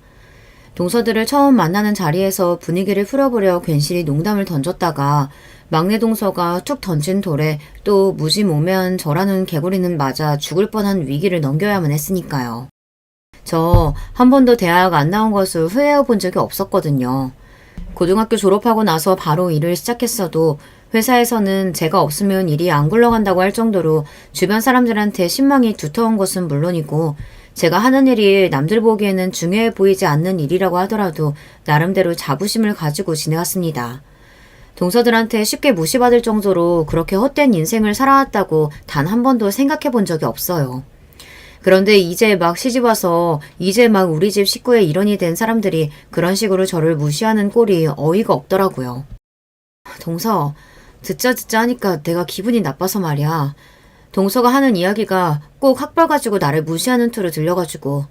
Speaker 1: 동서들을 처음 만나는 자리에서 분위기를 풀어보려 괜시리 농담을 던졌다가 막내 동서가 툭 던진 돌에 또 무지몽매한 저라는 개구리는 맞아 죽을 뻔한 위기를 넘겨야만 했으니까요. 저 한 번도 대학 안 나온 것을 후회해 본 적이 없었거든요. 고등학교 졸업하고 나서 바로 일을 시작했어도 회사에서는 제가 없으면 일이 안 굴러간다고 할 정도로 주변 사람들한테 신망이 두터운 것은 물론이고 제가 하는 일이 남들 보기에는 중요해 보이지 않는 일이라고 하더라도 나름대로 자부심을 가지고 지내왔습니다. 동서들한테 쉽게 무시받을 정도로 그렇게 헛된 인생을 살아왔다고 단 한 번도 생각해 본 적이 없어요. 그런데 이제 막 시집와서 이제 막 우리 집 식구의 일원이 된 사람들이 그런 식으로 저를 무시하는 꼴이 어이가 없더라고요. 동서, 듣자 하니까 내가 기분이 나빠서 말이야. 동서가 하는 이야기가 꼭 학벌 가지고 나를 무시하는 투로 들려가지고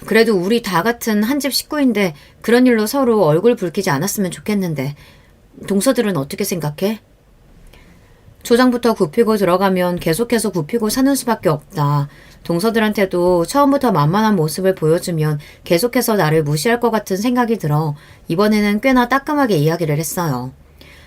Speaker 1: 그래도 우리 다 같은 한 집 식구인데 그런 일로 서로 얼굴 붉히지 않았으면 좋겠는데 동서들은 어떻게 생각해? 초장부터 굽히고 들어가면 계속해서 굽히고 사는 수밖에 없다. 동서들한테도 처음부터 만만한 모습을 보여주면 계속해서 나를 무시할 것 같은 생각이 들어 이번에는 꽤나 따끔하게 이야기를 했어요.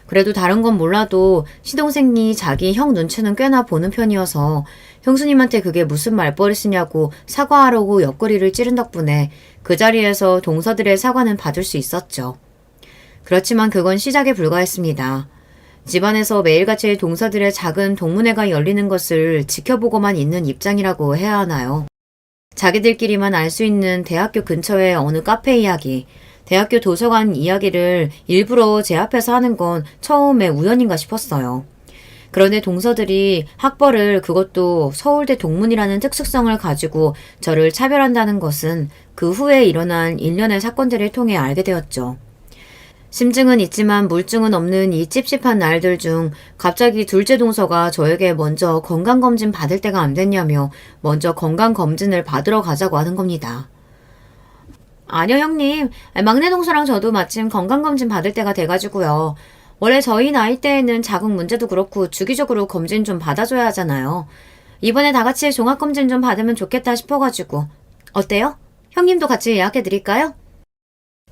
Speaker 1: 그래도 다른 건 몰라도 시동생이 자기 형 눈치는 꽤나 보는 편이어서 형수님한테 그게 무슨 말버릇이냐고 사과하려고 옆구리를 찌른 덕분에 그 자리에서 동서들의 사과는 받을 수 있었죠. 그렇지만 그건 시작에 불과했습니다. 집안에서 매일같이 동서들의 작은 동문회가 열리는 것을 지켜보고만 있는 입장이라고 해야 하나요? 자기들끼리만 알 수 있는 대학교 근처의 어느 카페 이야기, 대학교 도서관 이야기를 일부러 제 앞에서 하는 건 처음에 우연인가 싶었어요. 그런데 동서들이 학벌을 그것도 서울대 동문이라는 특수성을 가지고 저를 차별한다는 것은 그 후에 일어난 일련의 사건들을 통해 알게 되었죠. 심증은 있지만 물증은 없는 이 찝찝한 날들 중 갑자기 둘째 동서가 저에게 먼저 건강검진 받을 때가 안 됐냐며 먼저 건강검진을 받으러 가자고 하는 겁니다. 아니요 형님, 막내 동서랑 저도 마침 건강검진 받을 때가 돼가지고요. 원래 저희 나이 때에는 자궁 문제도 그렇고 주기적으로 검진 좀 받아줘야 하잖아요. 이번에 다 같이 종합검진 좀 받으면 좋겠다 싶어가지고. 어때요? 형님도 같이 예약해드릴까요?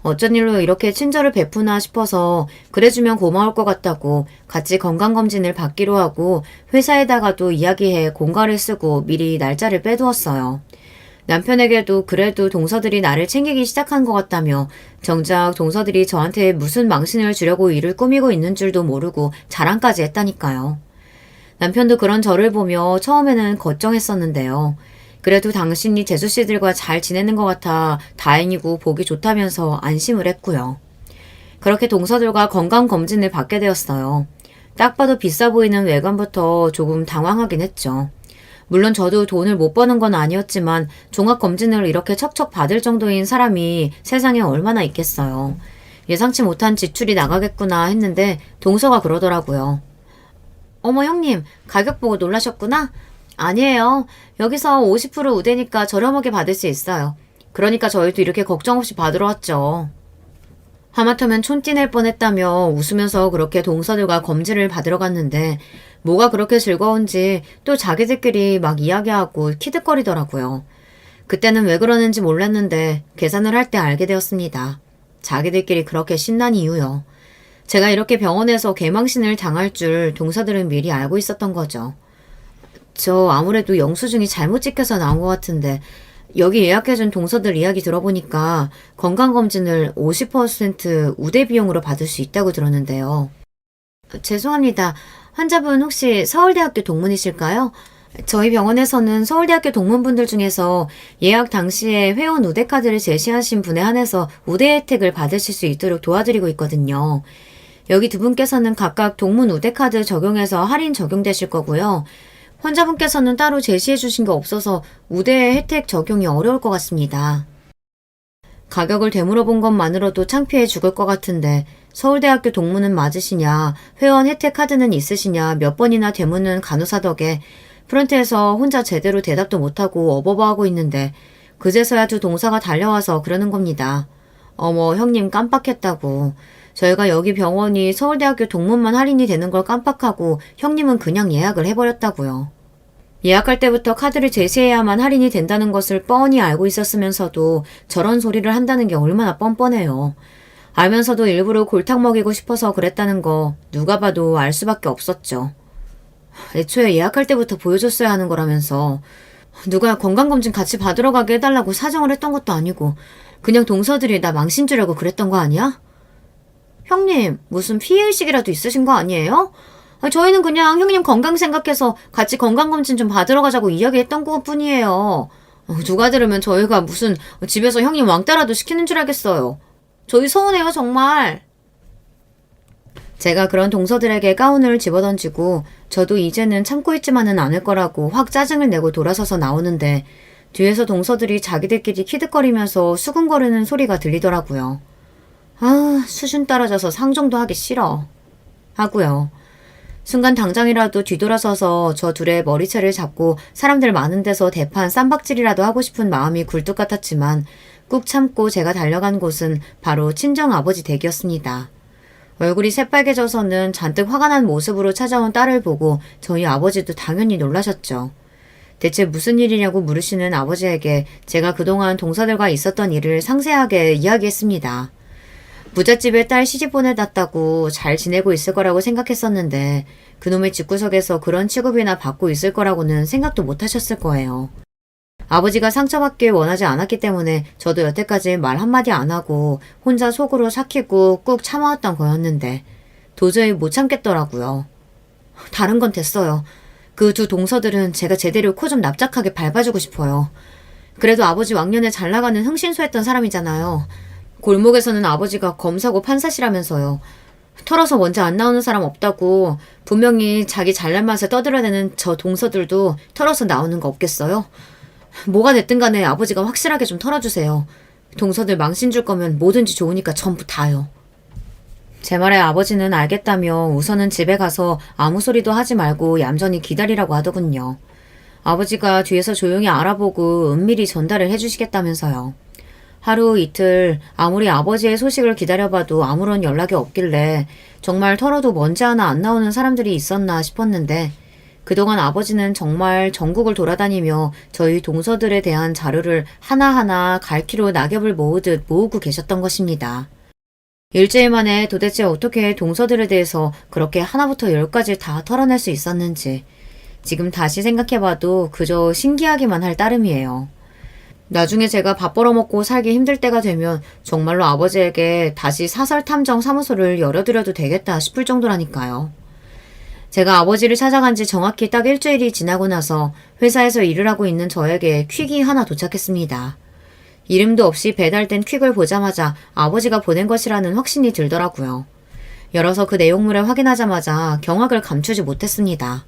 Speaker 1: 어쩐 일로 이렇게 친절을 베푸나 싶어서 그래주면 고마울 것 같다고 같이 건강검진을 받기로 하고 회사에다가도 이야기해 공가를 쓰고 미리 날짜를 빼두었어요. 남편에게도 그래도 동서들이 나를 챙기기 시작한 것 같다며 정작 동서들이 저한테 무슨 망신을 주려고 일을 꾸미고 있는 줄도 모르고 자랑까지 했다니까요. 남편도 그런 저를 보며 처음에는 걱정했었는데요. 그래도 당신이 재수씨들과 잘 지내는 것 같아 다행이고 보기 좋다면서 안심을 했고요. 그렇게 동서들과 건강검진을 받게 되었어요. 딱 봐도 비싸 보이는 외관부터 조금 당황하긴 했죠. 물론 저도 돈을 못 버는 건 아니었지만 종합검진을 이렇게 척척 받을 정도인 사람이 세상에 얼마나 있겠어요. 예상치 못한 지출이 나가겠구나 했는데 동서가 그러더라고요. 어머 형님, 가격 보고 놀라셨구나? 아니에요. 여기서 50% 우대니까 저렴하게 받을 수 있어요. 그러니까 저희도 이렇게 걱정 없이 받으러 왔죠. 하마터면 촌띠 낼 뻔했다며 웃으면서 그렇게 동서들과 검진을 받으러 갔는데 뭐가 그렇게 즐거운지 또 자기들끼리 막 이야기하고 키득거리더라고요. 그때는 왜 그러는지 몰랐는데 계산을 할 때 알게 되었습니다. 자기들끼리 그렇게 신난 이유요. 제가 이렇게 병원에서 개망신을 당할 줄 동서들은 미리 알고 있었던 거죠. 저 아무래도 영수증이 잘못 찍혀서 나온 것 같은데 여기 예약해준 동서들 이야기 들어보니까 건강검진을 50% 우대 비용으로 받을 수 있다고 들었는데요. 죄송합니다. 환자분 혹시 서울대학교 동문이실까요? 저희 병원에서는 서울대학교 동문분들 중에서 예약 당시에 회원 우대카드를 제시하신 분에 한해서 우대 혜택을 받으실 수 있도록 도와드리고 있거든요. 여기 두 분께서는 각각 동문 우대카드 적용해서 할인 적용되실 거고요. 환자분께서는 따로 제시해 주신 게 없어서 우대 혜택 적용이 어려울 것 같습니다. 가격을 되물어본 것만으로도 창피해 죽을 것 같은데 서울대학교 동문은 맞으시냐, 회원 혜택 카드는 있으시냐 몇 번이나 되묻는 간호사 덕에 프런트에서 혼자 제대로 대답도 못하고 어버버하고 있는데 그제서야 두 동사가 달려와서 그러는 겁니다. 어머 형님 깜빡했다고. 저희가 여기 병원이 서울대학교 동문만 할인이 되는 걸 깜빡하고 형님은 그냥 예약을 해버렸다고요. 예약할 때부터 카드를 제시해야만 할인이 된다는 것을 뻔히 알고 있었으면서도 저런 소리를 한다는 게 얼마나 뻔뻔해요. 알면서도 일부러 골탕 먹이고 싶어서 그랬다는 거 누가 봐도 알 수밖에 없었죠. 애초에 예약할 때부터 보여줬어야 하는 거라면서 누가 건강검진 같이 받으러 가게 해달라고 사정을 했던 것도 아니고 그냥 동서들이 나 망신 주려고 그랬던 거 아니야? 형님, 무슨 피해의식이라도 있으신 거 아니에요? 저희는 그냥 형님 건강 생각해서 같이 건강검진 좀 받으러 가자고 이야기했던 것 뿐이에요. 누가 들으면 저희가 무슨 집에서 형님 왕따라도 시키는 줄 알겠어요. 저희 서운해요, 정말. 제가 그런 동서들에게 가운을 집어던지고 저도 이제는 참고 있지만은 않을 거라고 확 짜증을 내고 돌아서서 나오는데 뒤에서 동서들이 자기들끼리 키득거리면서 수근거리는 소리가 들리더라고요. 아, 수준 떨어져서 상종도 하기 싫어. 하고요. 순간 당장이라도 뒤돌아서서 저 둘의 머리채를 잡고 사람들 많은 데서 대판 쌈박질이라도 하고 싶은 마음이 굴뚝 같았지만 꾹 참고 제가 달려간 곳은 바로 친정아버지 댁이었습니다. 얼굴이 새빨개져서는 잔뜩 화가 난 모습으로 찾아온 딸을 보고 저희 아버지도 당연히 놀라셨죠. 대체 무슨 일이냐고 물으시는 아버지에게 제가 그동안 동서들과 있었던 일을 상세하게 이야기했습니다. 부잣집에 딸 시집 보내놨다고 잘 지내고 있을 거라고 생각했었는데 그놈의 집구석에서 그런 취급이나 받고 있을 거라고는 생각도 못 하셨을 거예요. 아버지가 상처받길 원하지 않았기 때문에 저도 여태까지 말 한마디 안 하고 혼자 속으로 삭히고 꾹 참아왔던 거였는데 도저히 못 참겠더라고요. 다른 건 됐어요. 그 두 동서들은 제가 제대로 코 좀 납작하게 밟아주고 싶어요. 그래도 아버지 왕년에 잘 나가는 흥신소했던 사람이잖아요. 골목에서는 아버지가 검사고 판사시라면서요. 털어서 먼저 안 나오는 사람 없다고 분명히 자기 잘난 맛에 떠들어대는 저 동서들도 털어서 나오는 거 없겠어요? 뭐가 됐든 간에 아버지가 확실하게 좀 털어주세요. 동서들 망신 줄 거면 뭐든지 좋으니까 전부 다요. 제 말에 아버지는 알겠다며 우선은 집에 가서 아무 소리도 하지 말고 얌전히 기다리라고 하더군요. 아버지가 뒤에서 조용히 알아보고 은밀히 전달을 해주시겠다면서요. 하루 이틀 아무리 아버지의 소식을 기다려봐도 아무런 연락이 없길래 정말 털어도 먼지 하나 안 나오는 사람들이 있었나 싶었는데 그동안 아버지는 정말 전국을 돌아다니며 저희 동서들에 대한 자료를 하나하나 갈퀴로 낙엽을 모으듯 모으고 계셨던 것입니다. 일주일 만에 도대체 어떻게 동서들에 대해서 그렇게 하나부터 열까지 다 털어낼 수 있었는지 지금 다시 생각해봐도 그저 신기하기만 할 따름이에요. 나중에 제가 밥 벌어먹고 살기 힘들 때가 되면 정말로 아버지에게 다시 사설탐정 사무소를 열어드려도 되겠다 싶을 정도라니까요. 제가 아버지를 찾아간 지 정확히 딱 일주일이 지나고 나서 회사에서 일을 하고 있는 저에게 퀵이 하나 도착했습니다. 이름도 없이 배달된 퀵을 보자마자 아버지가 보낸 것이라는 확신이 들더라고요. 열어서 그 내용물을 확인하자마자 경악을 감추지 못했습니다.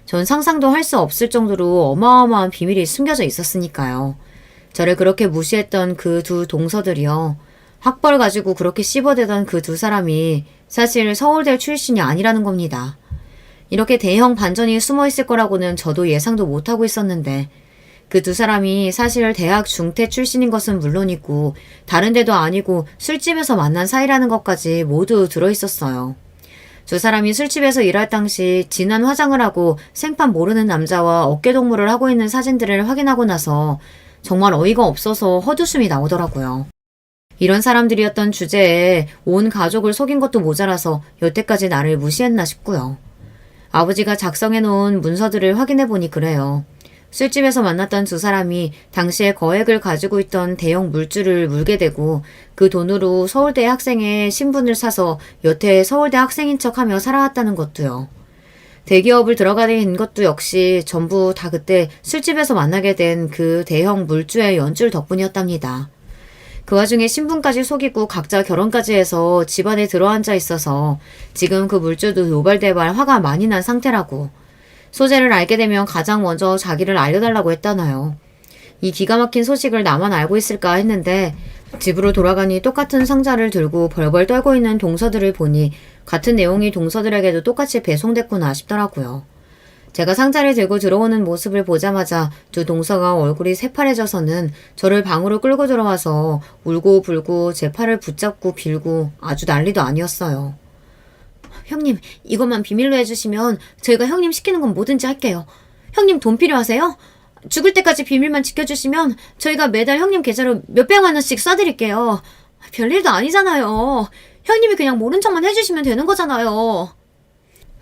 Speaker 1: 전 상상도 할 수 없을 정도로 어마어마한 비밀이 숨겨져 있었으니까요. 저를 그렇게 무시했던 그 두 동서들이요. 학벌 가지고 그렇게 씹어대던 그 두 사람이 사실 서울대 출신이 아니라는 겁니다. 이렇게 대형 반전이 숨어 있을 거라고는 저도 예상도 못하고 있었는데 그 두 사람이 사실 대학 중퇴 출신인 것은 물론이고 다른 데도 아니고 술집에서 만난 사이라는 것까지 모두 들어있었어요. 두 사람이 술집에서 일할 당시 진한 화장을 하고 생판 모르는 남자와 어깨동무를 하고 있는 사진들을 확인하고 나서 정말 어이가 없어서 헛웃음이 나오더라고요. 이런 사람들이었던 주제에 온 가족을 속인 것도 모자라서 여태까지 나를 무시했나 싶고요. 아버지가 작성해놓은 문서들을 확인해보니 그래요. 술집에서 만났던 두 사람이 당시에 거액을 가지고 있던 대형 물주를 물게 되고 그 돈으로 서울대 학생의 신분을 사서 여태 서울대 학생인 척하며 살아왔다는 것도요. 대기업을 들어가게 된 것도 역시 전부 다 그때 술집에서 만나게 된 그 대형 물주의 연출 덕분이었답니다. 그 와중에 신분까지 속이고 각자 결혼까지 해서 집안에 들어앉아 있어서 지금 그 물주도 노발대발 화가 많이 난 상태라고. 소재를 알게 되면 가장 먼저 자기를 알려달라고 했다나요. 이 기가 막힌 소식을 나만 알고 있을까 했는데 집으로 돌아가니 똑같은 상자를 들고 벌벌 떨고 있는 동서들을 보니 같은 내용이 동서들에게도 똑같이 배송됐구나 싶더라고요. 제가 상자를 들고 들어오는 모습을 보자마자 두 동서가 얼굴이 새파래져서는 저를 방으로 끌고 들어와서 울고 불고 제 팔을 붙잡고 빌고 아주 난리도 아니었어요. 형님, 이것만 비밀로 해주시면 저희가 형님 시키는 건 뭐든지 할게요. 형님 돈 필요하세요? 죽을 때까지 비밀만 지켜주시면 저희가 매달 형님 계좌로 몇백만 원씩 쏴드릴게요. 별일도 아니잖아요. 형님이 그냥 모른 척만 해주시면 되는 거잖아요.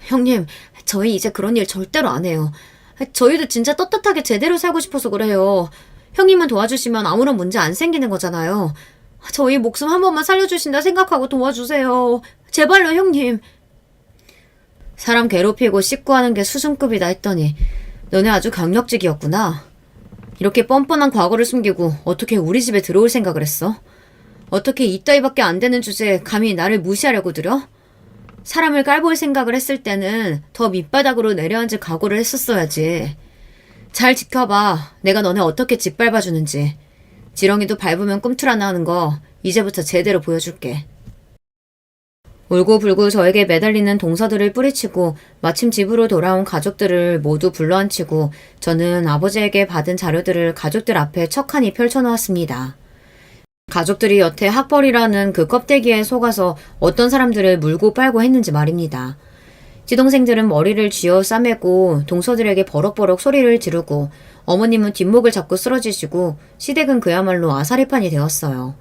Speaker 1: 형님, 저희 이제 그런 일 절대로 안 해요. 저희도 진짜 떳떳하게 제대로 살고 싶어서 그래요. 형님만 도와주시면 아무런 문제 안 생기는 거잖아요. 저희 목숨 한 번만 살려주신다 생각하고 도와주세요. 제발요, 형님. 사람 괴롭히고 씻고 하는 게 수준급이다 했더니 너네 아주 강력직이었구나. 이렇게 뻔뻔한 과거를 숨기고 어떻게 우리 집에 들어올 생각을 했어? 어떻게 이따위밖에 안 되는 주제에 감히 나를 무시하려고 들여? 사람을 깔볼 생각을 했을 때는 더 밑바닥으로 내려앉을 각오를 했었어야지. 잘 지켜봐. 내가 너네 어떻게 짓밟아주는지. 지렁이도 밟으면 꿈틀하나 하는 거 이제부터 제대로 보여줄게. 울고불고 저에게 매달리는 동서들을 뿌리치고 마침 집으로 돌아온 가족들을 모두 불러앉히고 저는 아버지에게 받은 자료들을 가족들 앞에 척하니 펼쳐놓았습니다. 가족들이 여태 학벌이라는 그 껍데기에 속아서 어떤 사람들을 물고 빨고 했는지 말입니다. 시동생들은 머리를 쥐어 싸매고 동서들에게 버럭버럭 소리를 지르고 어머님은 뒷목을 잡고 쓰러지시고 시댁은 그야말로 아사리판이 되었어요.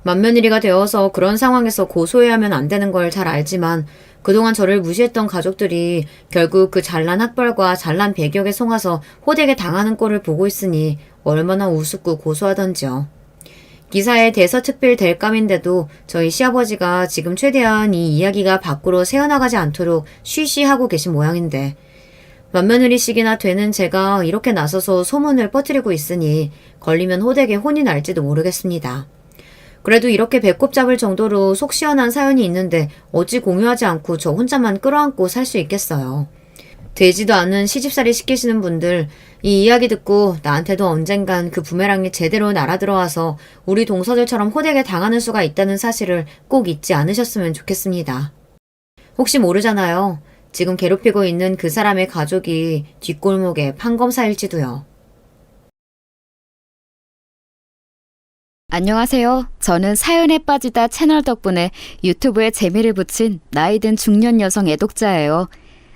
Speaker 1: 맏며느리가 되어서 그런 상황에서 고소해야 하면 안 되는 걸 잘 알지만 그동안 저를 무시했던 가족들이 결국 그 잘난 학벌과 잘난 배격에 속아서 호되게 당하는 꼴을 보고 있으니 얼마나 우습고 고소하던지요. 기사에 대서특필 될 감인데도 저희 시아버지가 지금 최대한 이 이야기가 밖으로 새어나가지 않도록 쉬쉬하고 계신 모양인데 맏며느리식이나 되는 제가 이렇게 나서서 소문을 퍼뜨리고 있으니 걸리면 호되게 혼이 날지도 모르겠습니다. 그래도 이렇게 배꼽 잡을 정도로 속 시원한 사연이 있는데 어찌 공유하지 않고 저 혼자만 끌어안고 살 수 있겠어요. 되지도 않은 시집살이 시키시는 분들 이 이야기 듣고 나한테도 언젠간 그 부메랑이 제대로 날아들어와서 우리 동서들처럼 호되게 당하는 수가 있다는 사실을 꼭 잊지 않으셨으면 좋겠습니다. 혹시 모르잖아요. 지금 괴롭히고 있는 그 사람의 가족이 뒷골목의 판검사일지도요.
Speaker 2: 안녕하세요. 저는 사연에 빠지다 채널 덕분에 유튜브에 재미를 붙인 나이든 중년 여성 애독자예요.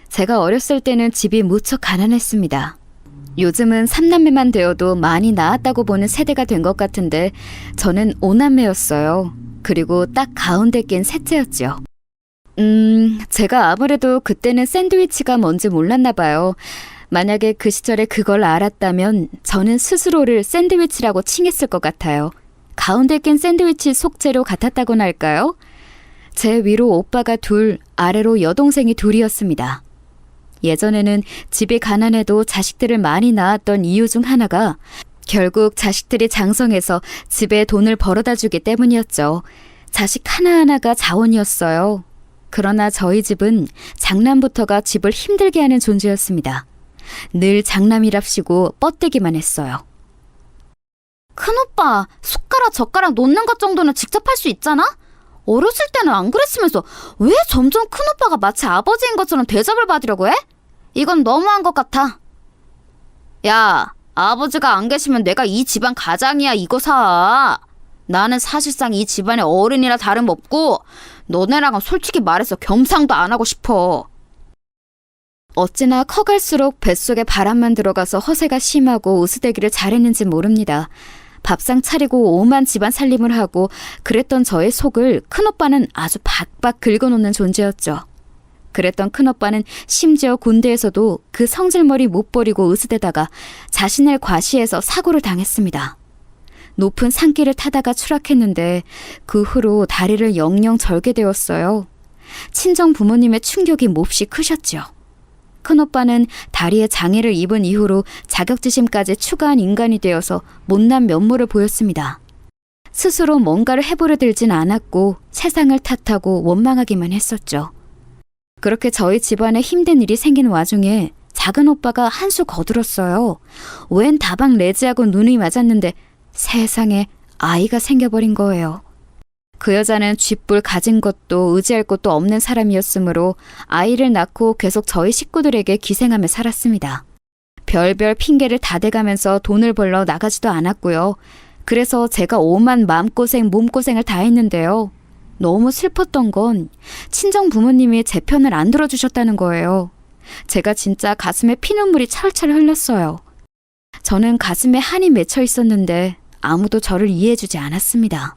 Speaker 2: 제가 어렸을 때는 집이 무척 가난했습니다. 요즘은 3남매만 되어도 많이 나았다고 보는 세대가 된 것 같은데 저는 5남매였어요. 그리고 딱 가운데 낀 셋째였죠. 제가 아무래도 그때는 샌드위치가 뭔지 몰랐나 봐요. 만약에 그 시절에 그걸 알았다면 저는 스스로를 샌드위치라고 칭했을 것 같아요. 가운데 낀 샌드위치 속재료 같았다고나 할까요? 제 위로 오빠가 둘, 아래로 여동생이 둘이었습니다. 예전에는 집이 가난해도 자식들을 많이 낳았던 이유 중 하나가 결국 자식들이 장성해서 집에 돈을 벌어다 주기 때문이었죠. 자식 하나하나가 자원이었어요. 그러나 저희 집은 장남부터가 집을 힘들게 하는 존재였습니다. 늘 장남이랍시고 뻗대기만 했어요.
Speaker 3: 큰오빠, 숟가락 젓가락 놓는 것 정도는 직접 할 수 있잖아? 어렸을 때는 안 그랬으면서 왜 점점 큰오빠가 마치 아버지인 것처럼 대접을 받으려고 해? 이건 너무한 것 같아. 야, 아버지가 안 계시면 내가 이 집안 가장이야, 이거 사. 나는 사실상 이 집안의 어른이라 다름없고 너네랑은 솔직히 말해서 겸상도 안 하고 싶어.
Speaker 2: 어찌나 커갈수록 뱃속에 바람만 들어가서 허세가 심하고 으스대기를 잘했는지 모릅니다. 밥상 차리고 오만 집안 살림을 하고 그랬던 저의 속을 큰오빠는 아주 박박 긁어놓는 존재였죠. 그랬던 큰오빠는 심지어 군대에서도 그 성질머리 못 버리고 으스대다가 자신을 과시해서 사고를 당했습니다. 높은 산길을 타다가 추락했는데 그 후로 다리를 영영 절게 되었어요. 친정 부모님의 충격이 몹시 크셨죠. 큰오빠는 다리에 장애를 입은 이후로 자격지심까지 추가한 인간이 되어서 못난 면모를 보였습니다. 스스로 뭔가를 해보려 들진 않았고 세상을 탓하고 원망하기만 했었죠. 그렇게 저희 집안에 힘든 일이 생긴 와중에 작은 오빠가 한 수 거들었어요. 웬 다방 레지하고 눈이 맞았는데 세상에 아이가 생겨버린 거예요. 그 여자는 쥐뿔 가진 것도 의지할 것도 없는 사람이었으므로 아이를 낳고 계속 저희 식구들에게 기생하며 살았습니다. 별별 핑계를 다 대가면서 돈을 벌러 나가지도 않았고요. 그래서 제가 오만 마음고생 몸고생을 다 했는데요. 너무 슬펐던 건 친정 부모님이 제 편을 안 들어주셨다는 거예요. 제가 진짜 가슴에 피눈물이 철철 흘렀어요. 저는 가슴에 한이 맺혀 있었는데 아무도 저를 이해해주지 않았습니다.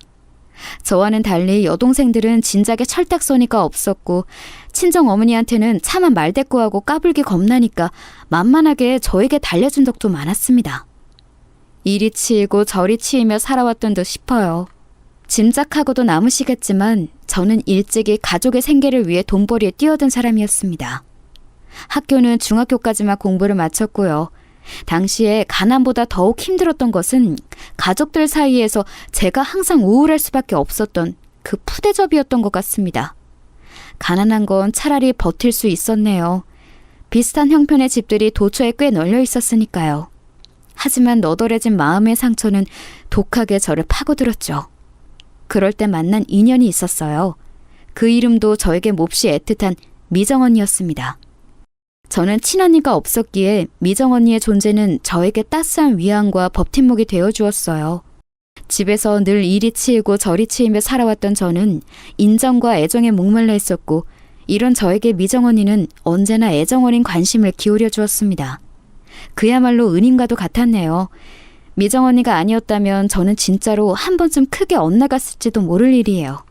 Speaker 2: 저와는 달리 여동생들은 진작에 철딱서니가 없었고 친정 어머니한테는 차마 말대꾸하고 까불기 겁나니까 만만하게 저에게 달래준 적도 많았습니다. 이리 치이고 저리 치이며 살아왔던 듯 싶어요. 짐작하고도 남으시겠지만 저는 일찍이 가족의 생계를 위해 돈벌이에 뛰어든 사람이었습니다. 학교는 중학교까지만 공부를 마쳤고요. 당시에 가난보다 더욱 힘들었던 것은 가족들 사이에서 제가 항상 우울할 수밖에 없었던 그 푸대접이었던 것 같습니다. 가난한 건 차라리 버틸 수 있었네요. 비슷한 형편의 집들이 도처에 꽤 널려 있었으니까요. 하지만 너덜해진 마음의 상처는 독하게 저를 파고들었죠. 그럴 때 만난 인연이 있었어요. 그 이름도 저에게 몹시 애틋한 미정언니였습니다. 저는 친언니가 없었기에 미정언니의 존재는 저에게 따스한 위안과 버팀목이 되어주었어요. 집에서 늘 이리 치이고 저리 치이며 살아왔던 저는 인정과 애정에 목말라 있었고 이런 저에게 미정언니는 언제나 애정어린 관심을 기울여 주었습니다. 그야말로 은인과도 같았네요. 미정언니가 아니었다면 저는 진짜로 한 번쯤 크게 엇나갔을지도 모를 일이에요.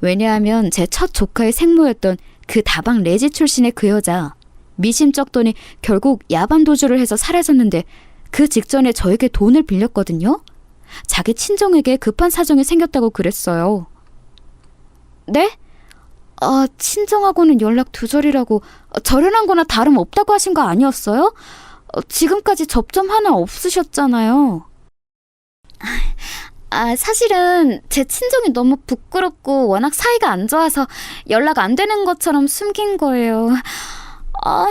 Speaker 2: 왜냐하면 제 첫 조카의 생모였던 그 다방 레지 출신의 그 여자, 미심쩍더니 결국 야반 도주를 해서 사라졌는데 그 직전에 저에게 돈을 빌렸거든요. 자기 친정에게 급한 사정이 생겼다고 그랬어요. 네? 친정하고는 연락 두절이라고 절연한 거나 다름없다고 하신 거 아니었어요? 지금까지 접점 하나 없으셨잖아요. 사실은 제 친정이 너무 부끄럽고 워낙 사이가 안 좋아서 연락 안 되는 것처럼 숨긴 거예요.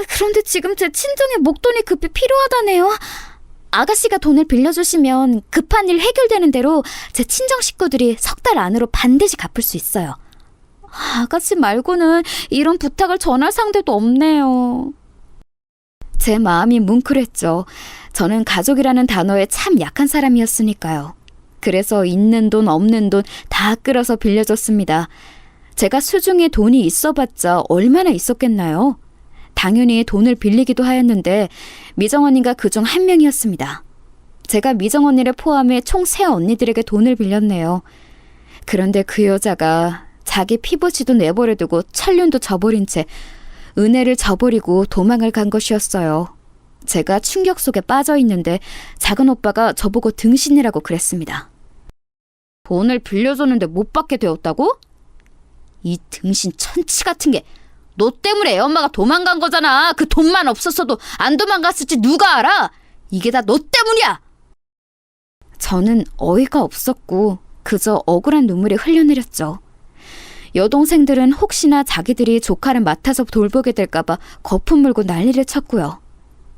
Speaker 2: 그런데 지금 제 친정에 목돈이 급히 필요하다네요. 아가씨가 돈을 빌려주시면 급한 일 해결되는 대로 제 친정 식구들이 석 달 안으로 반드시 갚을 수 있어요. 아가씨 말고는 이런 부탁을 전할 상대도 없네요. 제 마음이 뭉클했죠. 저는 가족이라는 단어에 참 약한 사람이었으니까요. 그래서 있는 돈 없는 돈 다 끌어서 빌려줬습니다. 제가 수중에 돈이 있어봤자 얼마나 있었겠나요? 당연히 돈을 빌리기도 하였는데 미정언니가 그중 한 명이었습니다. 제가 미정언니를 포함해 총 3언니들에게 돈을 빌렸네요. 그런데 그 여자가 자기 피부치도 내버려두고 천륜도 저버린 채 은혜를 저버리고 도망을 간 것이었어요. 제가 충격 속에 빠져 있는데 작은 오빠가 저보고 등신이라고 그랬습니다.
Speaker 3: 돈을 빌려줬는데 못 받게 되었다고? 이 등신 천치 같은 게 너 때문에 애 엄마가 도망간 거잖아. 그 돈만 없었어도 안 도망갔을지 누가 알아? 이게 다 너 때문이야.
Speaker 2: 저는 어이가 없었고 그저 억울한 눈물이 흘려내렸죠. 여동생들은 혹시나 자기들이 조카를 맡아서 돌보게 될까봐 거품 물고 난리를 쳤고요.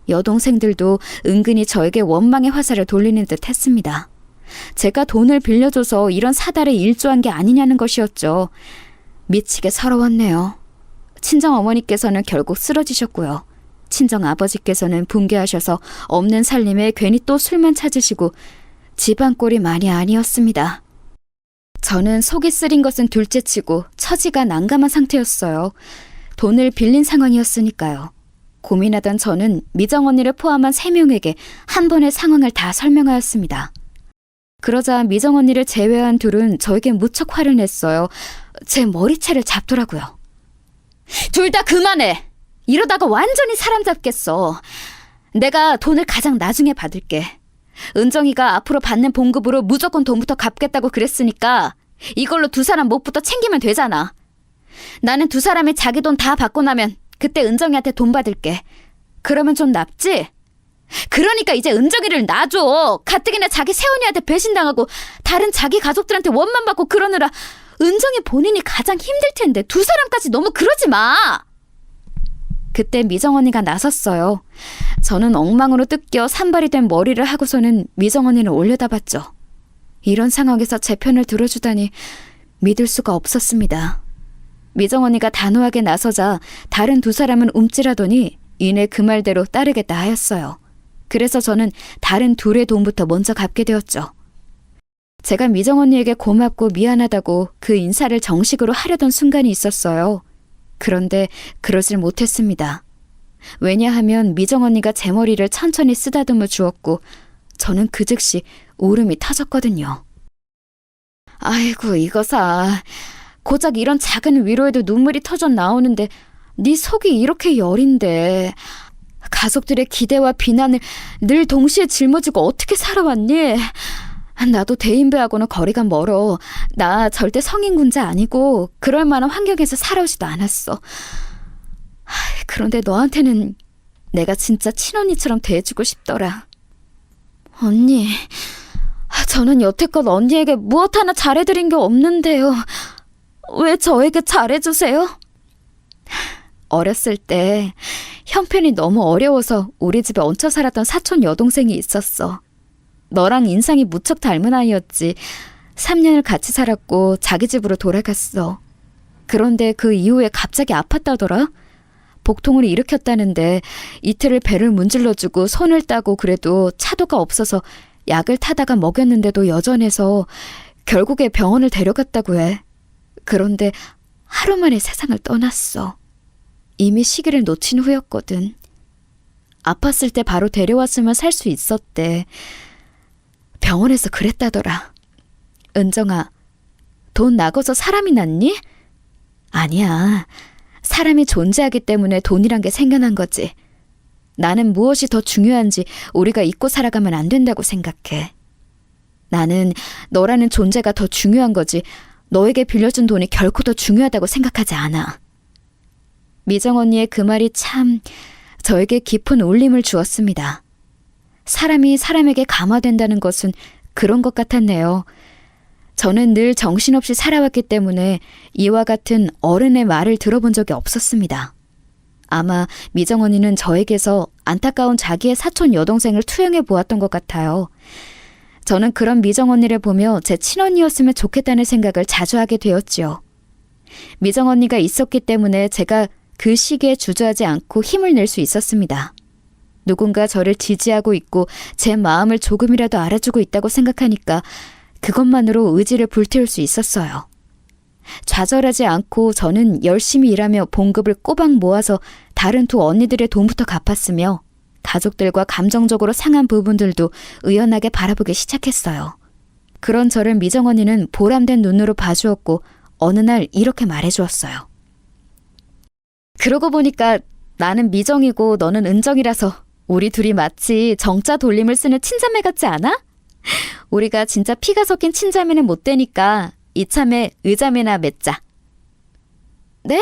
Speaker 2: 여동생들도 은근히 저에게 원망의 화살을 돌리는 듯 했습니다. 제가 돈을 빌려줘서 이런 사달에 일조한 게 아니냐는 것이었죠. 미치게 서러웠네요. 친정 어머니께서는 결국 쓰러지셨고요. 친정 아버지께서는 붕괴하셔서 없는 살림에 괜히 또 술만 찾으시고 집안 꼴이 많이 아니었습니다. 저는 속이 쓰린 것은 둘째치고 처지가 난감한 상태였어요. 돈을 빌린 상황이었으니까요. 고민하던 저는 미정 언니를 포함한 3명에게 한 번에 상황을 다 설명하였습니다. 그러자 미정 언니를 제외한 둘은 저에게 무척 화를 냈어요. 제 머리채를 잡더라고요.
Speaker 3: 둘 다 그만해. 이러다가 완전히 사람 잡겠어. 내가 돈을 가장 나중에 받을게. 은정이가 앞으로 받는 봉급으로 무조건 돈부터 갚겠다고 그랬으니까 이걸로 두 사람 몫부터 챙기면 되잖아. 나는 두 사람이 자기 돈 다 받고 나면 그때 은정이한테 돈 받을게. 그러면 좀 납지? 그러니까 이제 은정이를 놔줘. 가뜩이나 자기 새언니한테 배신당하고 다른 자기 가족들한테 원만 받고 그러느라 은정이 본인이 가장 힘들 텐데 두 사람까지 너무 그러지 마.
Speaker 2: 그때 미정 언니가 나섰어요. 저는 엉망으로 뜯겨 산발이 된 머리를 하고서는 미정 언니를 올려다봤죠. 이런 상황에서 제 편을 들어주다니 믿을 수가 없었습니다. 미정 언니가 단호하게 나서자 다른 두 사람은 움찔하더니 이내 그 말대로 따르겠다 하였어요. 그래서 저는 다른 둘의 돈부터 먼저 갚게 되었죠. 제가 미정 언니에게 고맙고 미안하다고 그 인사를 정식으로 하려던 순간이 있었어요. 그런데 그러질 못했습니다. 왜냐하면 미정 언니가 제 머리를 천천히 쓰다듬어 주었고 저는 그 즉시 울음이 터졌거든요. 아이고 이거사. 고작 이런 작은 위로에도 눈물이 터져 나오는데 네 속이 이렇게 여린데 가족들의 기대와 비난을 늘 동시에 짊어지고 어떻게 살아왔니? 나도 대인배하고는 거리가 멀어. 나 절대 성인군자 아니고 그럴 만한 환경에서 살아오지도 않았어. 그런데 너한테는 내가 진짜 친언니처럼 대해주고 싶더라. 언니, 저는 여태껏 언니에게 무엇 하나 잘해드린 게 없는데요. 왜 저에게 잘해주세요? 어렸을 때 형편이 너무 어려워서 우리 집에 얹혀 살았던 사촌 여동생이 있었어. 너랑 인상이 무척 닮은 아이였지. 3년을 같이 살았고 자기 집으로 돌아갔어. 그런데 그 이후에 갑자기 아팠다더라. 복통을 일으켰다는데 이틀을 배를 문질러주고 손을 따고 그래도 차도가 없어서 약을 타다가 먹였는데도 여전해서 결국에 병원을 데려갔다고 해. 그런데 하루 만에 세상을 떠났어. 이미 시기를 놓친 후였거든. 아팠을 때 바로 데려왔으면 살 수 있었대. 병원에서 그랬다더라. 은정아, 돈 나고서 사람이 났니? 아니야. 사람이 존재하기 때문에 돈이란 게 생겨난 거지. 나는 무엇이 더 중요한지 우리가 잊고 살아가면 안 된다고 생각해. 나는 너라는 존재가 더 중요한 거지 너에게 빌려준 돈이 결코 더 중요하다고 생각하지 않아. 미정 언니의 그 말이 참 저에게 깊은 울림을 주었습니다. 사람이 사람에게 감화된다는 것은 그런 것 같았네요. 저는 늘 정신없이 살아왔기 때문에 이와 같은 어른의 말을 들어본 적이 없었습니다. 아마 미정 언니는 저에게서 안타까운 자기의 사촌 여동생을 투영해 보았던 것 같아요. 저는 그런 미정 언니를 보며 제 친언니였으면 좋겠다는 생각을 자주 하게 되었지요. 미정 언니가 있었기 때문에 제가 그 시기에 주저하지 않고 힘을 낼 수 있었습니다. 누군가 저를 지지하고 있고 제 마음을 조금이라도 알아주고 있다고 생각하니까 그것만으로 의지를 불태울 수 있었어요. 좌절하지 않고 저는 열심히 일하며 봉급을 꼬박 모아서 다른 두 언니들의 돈부터 갚았으며 가족들과 감정적으로 상한 부분들도 의연하게 바라보기 시작했어요. 그런 저를 미정 언니는 보람된 눈으로 봐주었고 어느 날 이렇게 말해주었어요. 그러고 보니까 나는 미정이고 너는 은정이라서 우리 둘이 마치 정자 돌림을 쓰는 친자매 같지 않아? 우리가 진짜 피가 섞인 친자매는 못 되니까 이참에 의자매나 맺자.
Speaker 3: 네?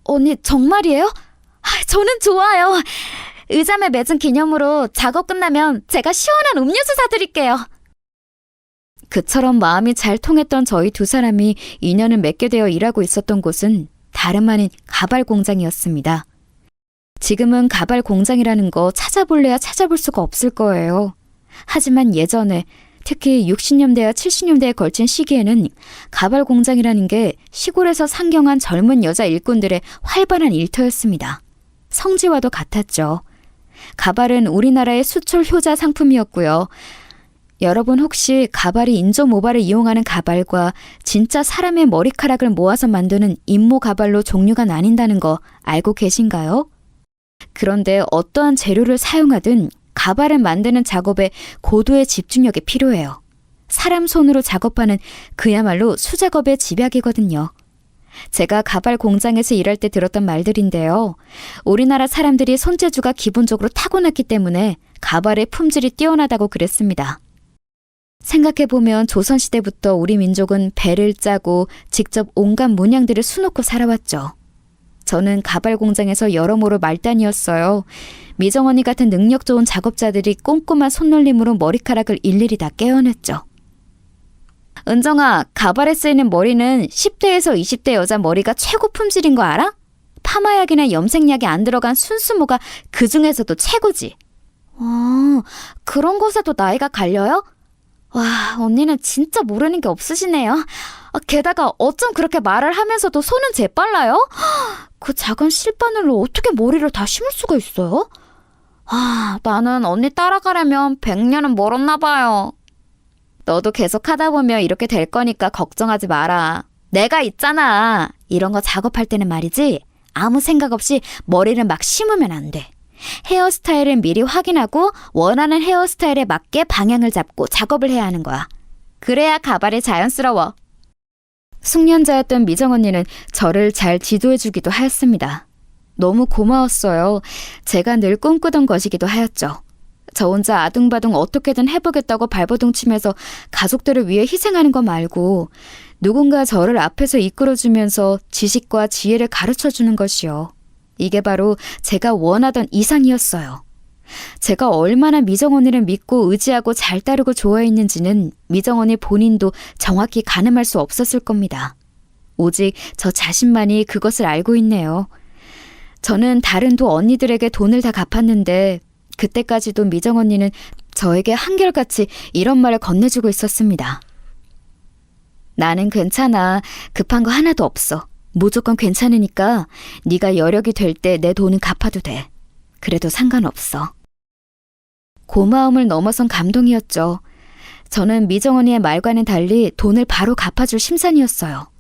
Speaker 3: 언니 정말이에요? 저는 좋아요. 의자매 맺은 기념으로 작업 끝나면 제가 시원한 음료수 사드릴게요.
Speaker 2: 그처럼 마음이 잘 통했던 저희 두 사람이 인연을 맺게 되어 일하고 있었던 곳은 다름 아닌 가발 공장이었습니다. 지금은 가발 공장이라는 거 찾아볼래야 찾아볼 수가 없을 거예요. 하지만 예전에 특히 60년대와 70년대에 걸친 시기에는 가발 공장이라는 게 시골에서 상경한 젊은 여자 일꾼들의 활발한 일터였습니다. 성지와도 같았죠. 가발은 우리나라의 수출 효자 상품이었고요. 여러분 혹시 가발이 인조 모발을 이용하는 가발과 진짜 사람의 머리카락을 모아서 만드는 인모 가발로 종류가 나뉜다는 거 알고 계신가요? 그런데 어떠한 재료를 사용하든 가발을 만드는 작업에 고도의 집중력이 필요해요. 사람 손으로 작업하는 그야말로 수작업의 집약이거든요. 제가 가발 공장에서 일할 때 들었던 말들인데요. 우리나라 사람들이 손재주가 기본적으로 타고났기 때문에 가발의 품질이 뛰어나다고 그랬습니다. 생각해보면 조선시대부터 우리 민족은 배를 짜고 직접 온갖 문양들을 수놓고 살아왔죠. 저는 가발 공장에서 여러모로 말단이었어요. 미정 언니 같은 능력 좋은 작업자들이 꼼꼼한 손놀림으로 머리카락을 일일이 다 깨어냈죠. 은정아, 가발에 쓰이는 머리는 10대에서 20대 여자 머리가 최고 품질인 거 알아? 파마약이나 염색약이 안 들어간 순수모가 그 중에서도 최고지.
Speaker 3: 그런 것에도 나이가 갈려요? 와, 언니는 진짜 모르는 게 없으시네요. 게다가 어쩜 그렇게 말을 하면서도 손은 재빨라요? 그 작은 실바늘로 어떻게 머리를 다 심을 수가 있어요? 나는 언니 따라가려면 100년은 멀었나 봐요.
Speaker 2: 너도 계속 하다 보면 이렇게 될 거니까 걱정하지 마라.
Speaker 3: 내가 있잖아. 이런 거 작업할 때는 말이지. 아무 생각 없이 머리를 막 심으면 안 돼. 헤어스타일을 미리 확인하고 원하는 헤어스타일에 맞게 방향을 잡고 작업을 해야 하는 거야. 그래야 가발이 자연스러워.
Speaker 2: 숙련자였던 미정 언니는 저를 잘 지도해주기도 하였습니다. 너무 고마웠어요. 제가 늘 꿈꾸던 것이기도 하였죠. 저 혼자 아둥바둥 어떻게든 해보겠다고 발버둥 치면서 가족들을 위해 희생하는 거 말고 누군가 저를 앞에서 이끌어주면서 지식과 지혜를 가르쳐주는 것이요. 이게 바로 제가 원하던 이상이었어요. 제가 얼마나 미정 언니를 믿고 의지하고 잘 따르고 좋아했는지는 미정 언니 본인도 정확히 가늠할 수 없었을 겁니다. 오직 저 자신만이 그것을 알고 있네요. 저는 다른 도 언니들에게 돈을 다 갚았는데 그때까지도 미정 언니는 저에게 한결같이 이런 말을 건네주고 있었습니다. 나는 괜찮아. 급한 거 하나도 없어. 무조건 괜찮으니까 네가 여력이 될 때 내 돈은 갚아도 돼. 그래도 상관없어. 고마움을 넘어선 감동이었죠. 저는 미정 언니의 말과는 달리 돈을 바로 갚아줄 심산이었어요.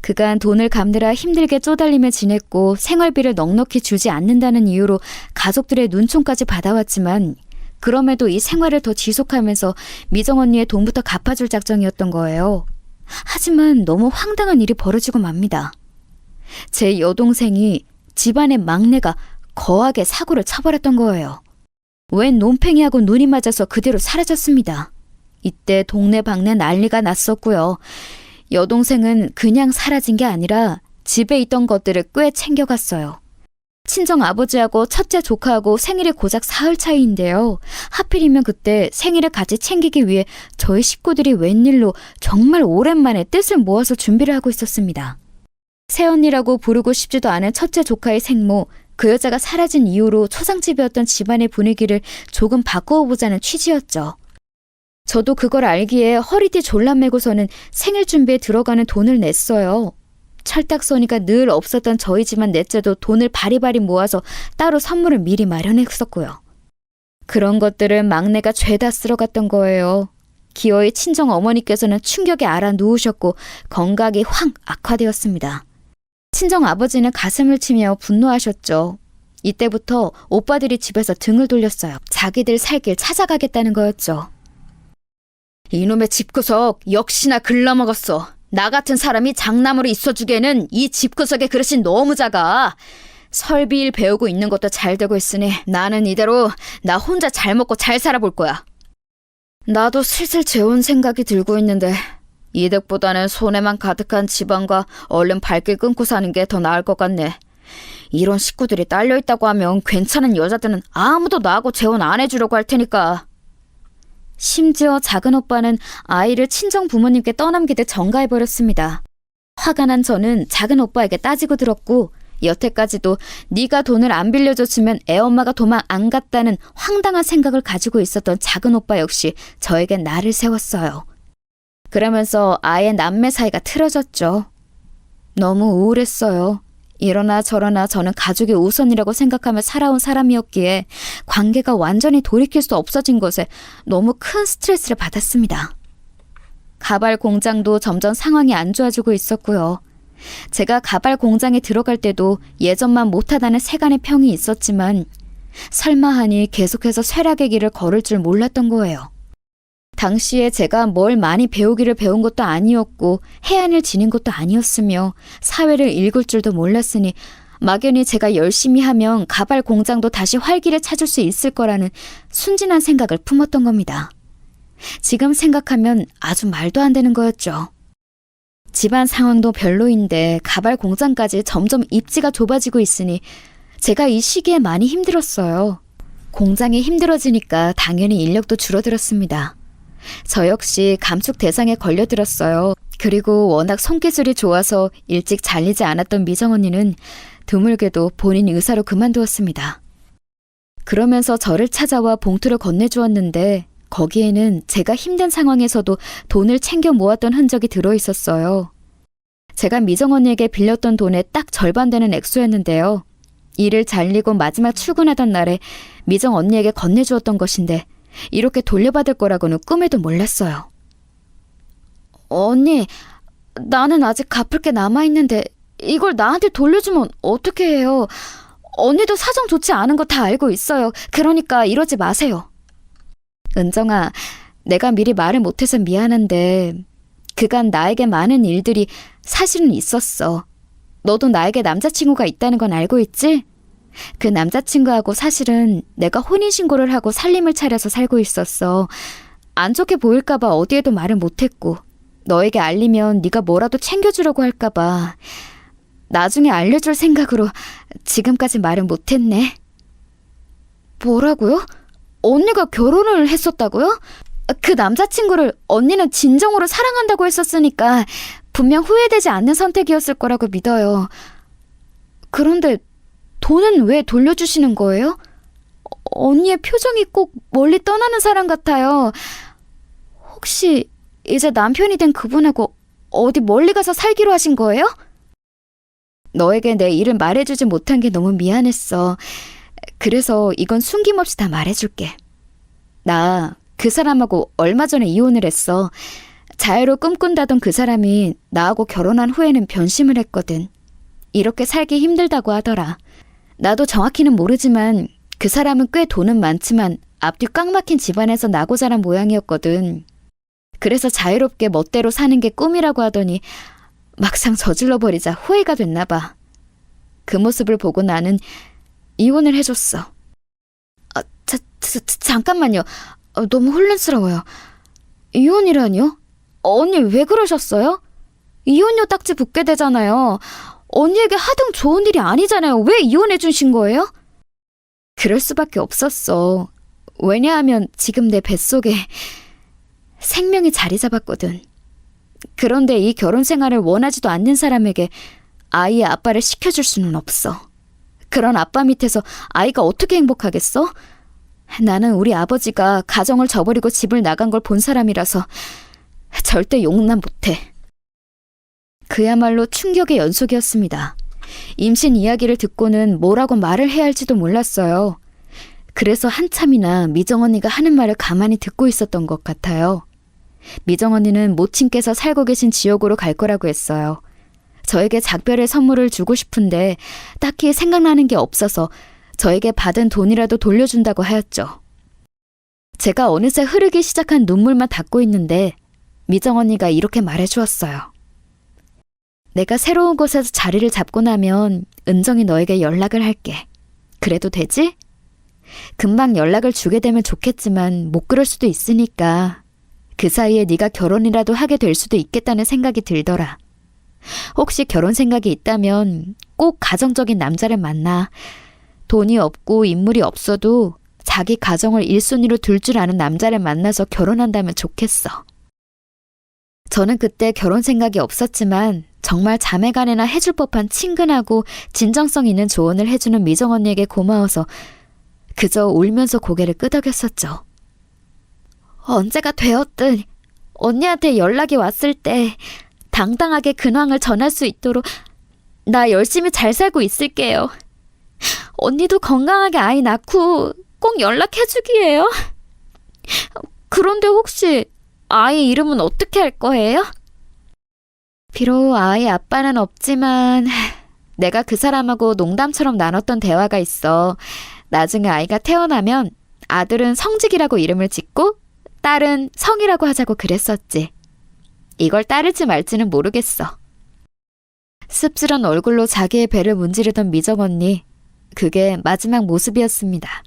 Speaker 2: 그간 돈을 갚느라 힘들게 쪼달리며 지냈고 생활비를 넉넉히 주지 않는다는 이유로 가족들의 눈총까지 받아왔지만 그럼에도 이 생활을 더 지속하면서 미정 언니의 돈부터 갚아줄 작정이었던 거예요. 하지만 너무 황당한 일이 벌어지고 맙니다. 제 여동생이 집안의 막내가 거하게 사고를 쳐버렸던 거예요. 웬 논팽이하고 눈이 맞아서 그대로 사라졌습니다. 이때 동네방네 난리가 났었고요. 여동생은 그냥 사라진 게 아니라 집에 있던 것들을 꽤 챙겨갔어요. 친정 아버지하고 첫째 조카하고 생일이 고작 사흘 차이인데요. 하필이면 그때 생일을 같이 챙기기 위해 저희 식구들이 웬일로 정말 오랜만에 뜻을 모아서 준비를 하고 있었습니다. 새언니라고 부르고 싶지도 않은 첫째 조카의 생모, 그 여자가 사라진 이후로 초상집이었던 집안의 분위기를 조금 바꾸어 보자는 취지였죠. 저도 그걸 알기에 허리띠 졸라매고서는 생일 준비에 들어가는 돈을 냈어요. 철딱서니가 늘 없었던 저희 집안 넷째도 돈을 바리바리 모아서 따로 선물을 미리 마련했었고요. 그런 것들을 막내가 죄다 쓸어갔던 거예요. 기어이 친정 어머니께서는 충격에 알아 누우셨고 건강이 확 악화되었습니다. 친정 아버지는 가슴을 치며 분노하셨죠. 이때부터 오빠들이 집에서 등을 돌렸어요. 자기들 살 길 찾아가겠다는 거였죠. 이놈의 집구석 역시나 글러먹었어. 나 같은 사람이 장남으로 있어주기에는 이 집구석의 그릇이 너무 작아. 설비일 배우고 있는 것도 잘 되고 있으니 나는 이대로 나 혼자 잘 먹고 잘 살아볼 거야. 나도 슬슬 재혼 생각이 들고 있는데 이득보다는 손해만 가득한 집안과 얼른 발길 끊고 사는 게 더 나을 것 같네. 이런 식구들이 딸려있다고 하면 괜찮은 여자들은 아무도 나하고 재혼 안 해주려고 할 테니까. 심지어 작은 오빠는 아이를 친정 부모님께 떠넘기듯 전가해버렸습니다. 화가 난 저는 작은 오빠에게 따지고 들었고 여태까지도 네가 돈을 안 빌려줬으면 애엄마가 도망 안 갔다는 황당한 생각을 가지고 있었던 작은 오빠 역시 저에겐 나를 세웠어요. 그러면서 아예 남매 사이가 틀어졌죠. 너무 우울했어요. 이러나 저러나 저는 가족이 우선이라고 생각하며 살아온 사람이었기에 관계가 완전히 돌이킬 수 없어진 것에 너무 큰 스트레스를 받았습니다. 가발 공장도 점점 상황이 안 좋아지고 있었고요. 제가 가발 공장에 들어갈 때도 예전만 못하다는 세간의 평이 있었지만 설마 하니 계속해서 쇠락의 길을 걸을 줄 몰랐던 거예요. 당시에 제가 뭘 많이 배우기를 배운 것도 아니었고 해안을 지닌 것도 아니었으며 사회를 읽을 줄도 몰랐으니 막연히 제가 열심히 하면 가발 공장도 다시 활기를 찾을 수 있을 거라는 순진한 생각을 품었던 겁니다. 지금 생각하면 아주 말도 안 되는 거였죠. 집안 상황도 별로인데 가발 공장까지 점점 입지가 좁아지고 있으니 제가 이 시기에 많이 힘들었어요. 공장이 힘들어지니까 당연히 인력도 줄어들었습니다. 저 역시 감축 대상에 걸려들었어요. 그리고 워낙 손기술이 좋아서 일찍 잘리지 않았던 미정 언니는 드물게도 본인 의사로 그만두었습니다. 그러면서 저를 찾아와 봉투를 건네주었는데 거기에는 제가 힘든 상황에서도 돈을 챙겨 모았던 흔적이 들어있었어요. 제가 미정 언니에게 빌렸던 돈의 딱 절반 되는 액수였는데요. 일을 잘리고 마지막 출근하던 날에 미정 언니에게 건네주었던 것인데 이렇게 돌려받을 거라고는 꿈에도 몰랐어요. 언니, 나는 아직 갚을 게 남아있는데 이걸 나한테 돌려주면 어떻게 해요? 언니도 사정 좋지 않은 거 다 알고 있어요. 그러니까 이러지 마세요. 은정아, 내가 미리 말을 못해서 미안한데 그간 나에게 많은 일들이 사실은 있었어. 너도 나에게 남자친구가 있다는 건 알고 있지? 그 남자친구하고 사실은 내가 혼인신고를 하고 살림을 차려서 살고 있었어. 안 좋게 보일까봐 어디에도 말을 못했고 너에게 알리면 네가 뭐라도 챙겨주려고 할까봐 나중에 알려줄 생각으로 지금까지 말을 못했네. 뭐라고요? 언니가 결혼을 했었다고요? 그 남자친구를 언니는 진정으로 사랑한다고 했었으니까 분명 후회되지 않는 선택이었을 거라고 믿어요. 그런데 돈은 왜 돌려주시는 거예요? 언니의 표정이 꼭 멀리 떠나는 사람 같아요. 혹시 이제 남편이 된 그분하고 어디 멀리 가서 살기로 하신 거예요? 너에게 내 일을 말해주지 못한 게 너무 미안했어. 그래서 이건 숨김없이 다 말해줄게. 나 그 사람하고 얼마 전에 이혼을 했어. 자유로 꿈꾼다던 그 사람이 나하고 결혼한 후에는 변심을 했거든. 이렇게 살기 힘들다고 하더라. 나도 정확히는 모르지만 그 사람은 꽤 돈은 많지만 앞뒤 꽉 막힌 집안에서 나고 자란 모양이었거든. 그래서 자유롭게 멋대로 사는 게 꿈이라고 하더니 막상 저질러버리자 후회가 됐나 봐. 그 모습을 보고 나는 이혼을 해줬어. 잠깐만요. 너무 혼란스러워요. 이혼이라뇨? 언니 왜 그러셨어요? 이혼료 딱지 붙게 되잖아요. 언니에게 하등 좋은 일이 아니잖아요. 왜 이혼해 주신 거예요? 그럴 수밖에 없었어. 왜냐하면 지금 내 뱃속에 생명이 자리 잡았거든. 그런데 이 결혼 생활을 원하지도 않는 사람에게 아이의 아빠를 시켜줄 수는 없어. 그런 아빠 밑에서 아이가 어떻게 행복하겠어? 나는 우리 아버지가 가정을 저버리고 집을 나간 걸 본 사람이라서 절대 용납 못해. 그야말로 충격의 연속이었습니다. 임신 이야기를 듣고는 뭐라고 말을 해야 할지도 몰랐어요. 그래서 한참이나 미정 언니가 하는 말을 가만히 듣고 있었던 것 같아요. 미정 언니는 모친께서 살고 계신 지역으로 갈 거라고 했어요. 저에게 작별의 선물을 주고 싶은데 딱히 생각나는 게 없어서 저에게 받은 돈이라도 돌려준다고 하였죠. 제가 어느새 흐르기 시작한 눈물만 닦고 있는데 미정 언니가 이렇게 말해주었어요. 내가 새로운 곳에서 자리를 잡고 나면 은정이 너에게 연락을 할게. 그래도 되지? 금방 연락을 주게 되면 좋겠지만 못 그럴 수도 있으니까 그 사이에 네가 결혼이라도 하게 될 수도 있겠다는 생각이 들더라. 혹시 결혼 생각이 있다면 꼭 가정적인 남자를 만나. 돈이 없고 인물이 없어도 자기 가정을 1순위로 둘 줄 아는 남자를 만나서 결혼한다면 좋겠어. 저는 그때 결혼 생각이 없었지만 정말 자매간에나 해줄 법한 친근하고 진정성 있는 조언을 해주는 미정 언니에게 고마워서 그저 울면서 고개를 끄덕였었죠. 언제가 되었든 언니한테 연락이 왔을 때 당당하게 근황을 전할 수 있도록 나 열심히 잘 살고 있을게요. 언니도 건강하게 아이 낳고 꼭 연락해주기예요. 그런데 혹시 아이 이름은 어떻게 할 거예요? 비록 아이 아빠는 없지만 내가 그 사람하고 농담처럼 나눴던 대화가 있어. 나중에 아이가 태어나면 아들은 성직이라고 이름을 짓고 딸은 성이라고 하자고 그랬었지. 이걸 따를지 말지는 모르겠어. 씁쓸한 얼굴로 자기의 배를 문지르던 미정 언니. 그게 마지막 모습이었습니다.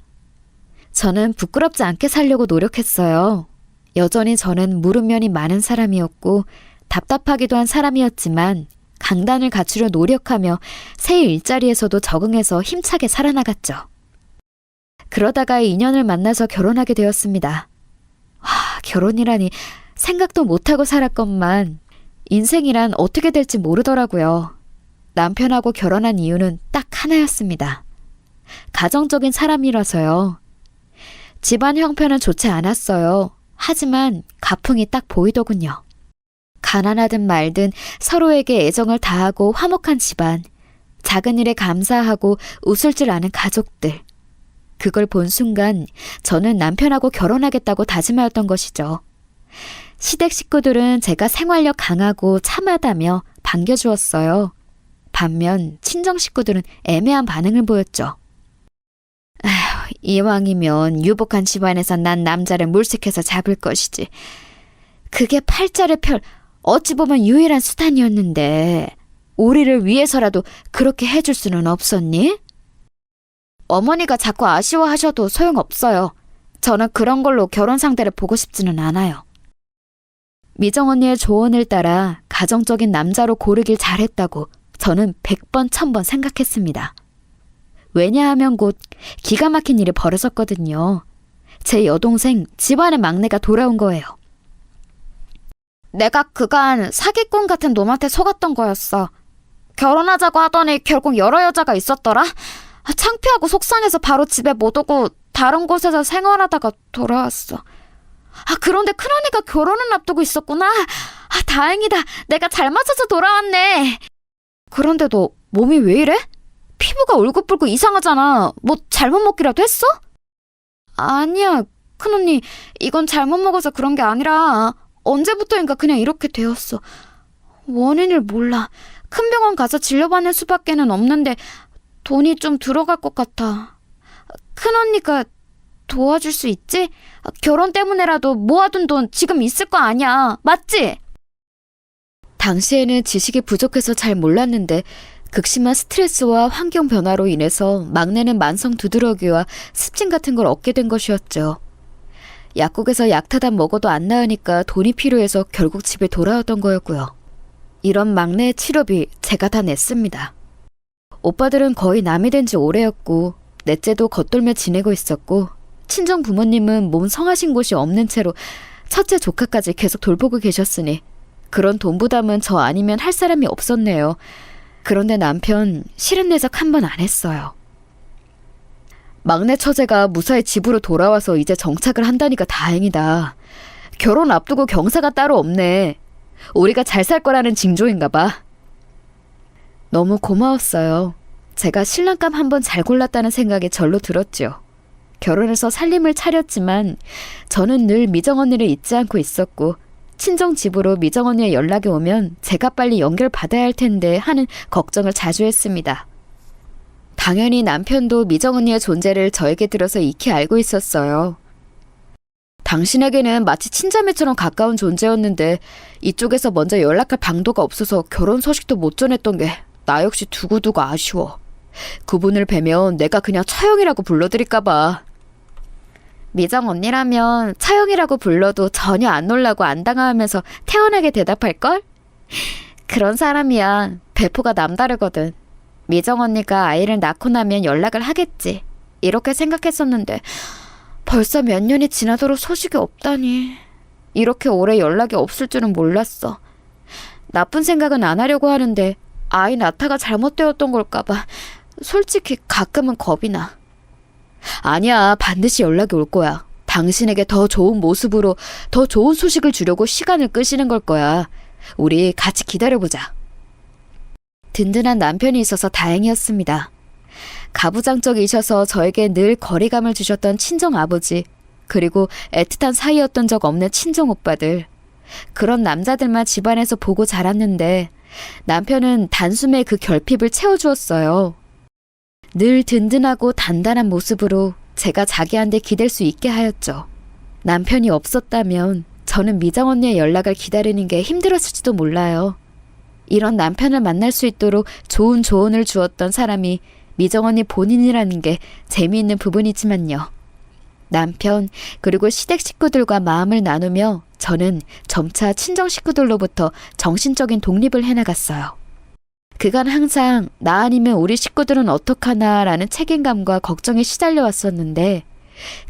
Speaker 2: 저는 부끄럽지 않게 살려고 노력했어요. 여전히 저는 물은 면이 많은 사람이었고 답답하기도 한 사람이었지만 강단을 갖추려 노력하며 새 일자리에서도 적응해서 힘차게 살아나갔죠. 그러다가 인연을 만나서 결혼하게 되었습니다. 결혼이라니 생각도 못하고 살았건만 인생이란 어떻게 될지 모르더라고요. 남편하고 결혼한 이유는 딱 하나였습니다. 가정적인 사람이라서요. 집안 형편은 좋지 않았어요. 하지만 가풍이 딱 보이더군요. 가난하든 말든 서로에게 애정을 다하고 화목한 집안, 작은 일에 감사하고 웃을 줄 아는 가족들. 그걸 본 순간 저는 남편하고 결혼하겠다고 다짐하였던 것이죠. 시댁 식구들은 제가 생활력 강하고 참하다며 반겨주었어요. 반면 친정 식구들은 애매한 반응을 보였죠. 이왕이면 유복한 집안에서 난 남자를 물색해서 잡을 것이지. 그게 팔자를 펼 어찌 보면 유일한 수단이었는데 우리를 위해서라도 그렇게 해줄 수는 없었니? 어머니가 자꾸 아쉬워하셔도 소용없어요. 저는 그런 걸로 결혼 상대를 보고 싶지는 않아요. 미정 언니의 조언을 따라 가정적인 남자로 고르길 잘했다고 저는 100번 1000번 생각했습니다. 왜냐하면 곧 기가 막힌 일이 벌어졌거든요. 제 여동생 집안의 막내가 돌아온 거예요.
Speaker 3: 내가 그간 사기꾼 같은 놈한테 속았던 거였어. 결혼하자고 하더니 결국 여러 여자가 있었더라. 창피하고 속상해서 바로 집에 못 오고 다른 곳에서 생활하다가 돌아왔어. 그런데 큰언니가 결혼을 앞두고 있었구나. 다행이다. 내가 잘 맞춰서 돌아왔네. 그런데 너 몸이 왜 이래? 피부가 울긋불긋 이상하잖아. 뭐 잘못 먹기라도 했어? 아니야, 큰언니. 이건 잘못 먹어서 그런 게 아니라 언제부터인가 그냥 이렇게 되었어. 원인을 몰라. 큰 병원 가서 진료받는 수밖에는 없는데 돈이 좀 들어갈 것 같아. 큰언니가 도와줄 수 있지? 결혼 때문에라도 모아둔 돈 지금 있을 거 아니야. 맞지?
Speaker 2: 당시에는 지식이 부족해서 잘 몰랐는데 극심한 스트레스와 환경 변화로 인해서 막내는 만성 두드러기와 습진 같은 걸 얻게 된 것이었죠. 약국에서 약타다 먹어도 안 나으니까 돈이 필요해서 결국 집에 돌아왔던 거였고요. 이런 막내의 치료비 제가 다 냈습니다. 오빠들은 거의 남이 된 지 오래였고 넷째도 겉돌며 지내고 있었고 친정 부모님은 몸 성하신 곳이 없는 채로 첫째 조카까지 계속 돌보고 계셨으니 그런 돈 부담은 저 아니면 할 사람이 없었네요. 그런데 남편 실은 내적 한 번 안 했어요. 막내 처제가 무사히 집으로 돌아와서 이제 정착을 한다니까 다행이다. 결혼 앞두고 경사가 따로 없네. 우리가 잘 살 거라는 징조인가 봐. 너무 고마웠어요. 제가 신랑감 한 번 잘 골랐다는 생각이 절로 들었죠. 결혼해서 살림을 차렸지만 저는 늘 미정 언니를 잊지 않고 있었고 친정 집으로 미정 언니의 연락이 오면 제가 빨리 연결받아야 할 텐데 하는 걱정을 자주 했습니다. 당연히 남편도 미정 언니의 존재를 저에게 들어서 익히 알고 있었어요. 당신에게는 마치 친자매처럼 가까운 존재였는데 이쪽에서 먼저 연락할 방도가 없어서 결혼 소식도 못 전했던 게 나 역시 두고두고 아쉬워. 그분을 뵈면 내가 그냥 처형이라고 불러드릴까봐.
Speaker 3: 미정 언니라면 차영이라고 불러도 전혀 안 놀라고 안 당황하면서 태연하게 대답할걸? 그런 사람이야. 배포가 남다르거든. 미정 언니가 아이를 낳고 나면 연락을 하겠지. 이렇게 생각했었는데 벌써 몇 년이 지나도록 소식이 없다니. 이렇게 오래 연락이 없을 줄은 몰랐어. 나쁜 생각은 안 하려고 하는데 아이 낳다가 잘못되었던 걸까봐 솔직히 가끔은 겁이 나.
Speaker 2: 아니야, 반드시 연락이 올 거야. 당신에게 더 좋은 모습으로 더 좋은 소식을 주려고 시간을 끄시는 걸 거야. 우리 같이 기다려보자. 든든한 남편이 있어서 다행이었습니다. 가부장적이셔서 저에게 늘 거리감을 주셨던 친정아버지, 그리고 애틋한 사이였던 적 없는 친정오빠들. 그런 남자들만 집안에서 보고 자랐는데 남편은 단숨에 그 결핍을 채워주었어요. 늘 든든하고 단단한 모습으로 제가 자기한테 기댈 수 있게 하였죠. 남편이 없었다면 저는 미정 언니의 연락을 기다리는 게 힘들었을지도 몰라요. 이런 남편을 만날 수 있도록 좋은 조언을 주었던 사람이 미정 언니 본인이라는 게 재미있는 부분이지만요. 남편 그리고 시댁 식구들과 마음을 나누며 저는 점차 친정 식구들로부터 정신적인 독립을 해나갔어요. 그간 항상 나 아니면 우리 식구들은 어떡하나라는 책임감과 걱정에 시달려 왔었는데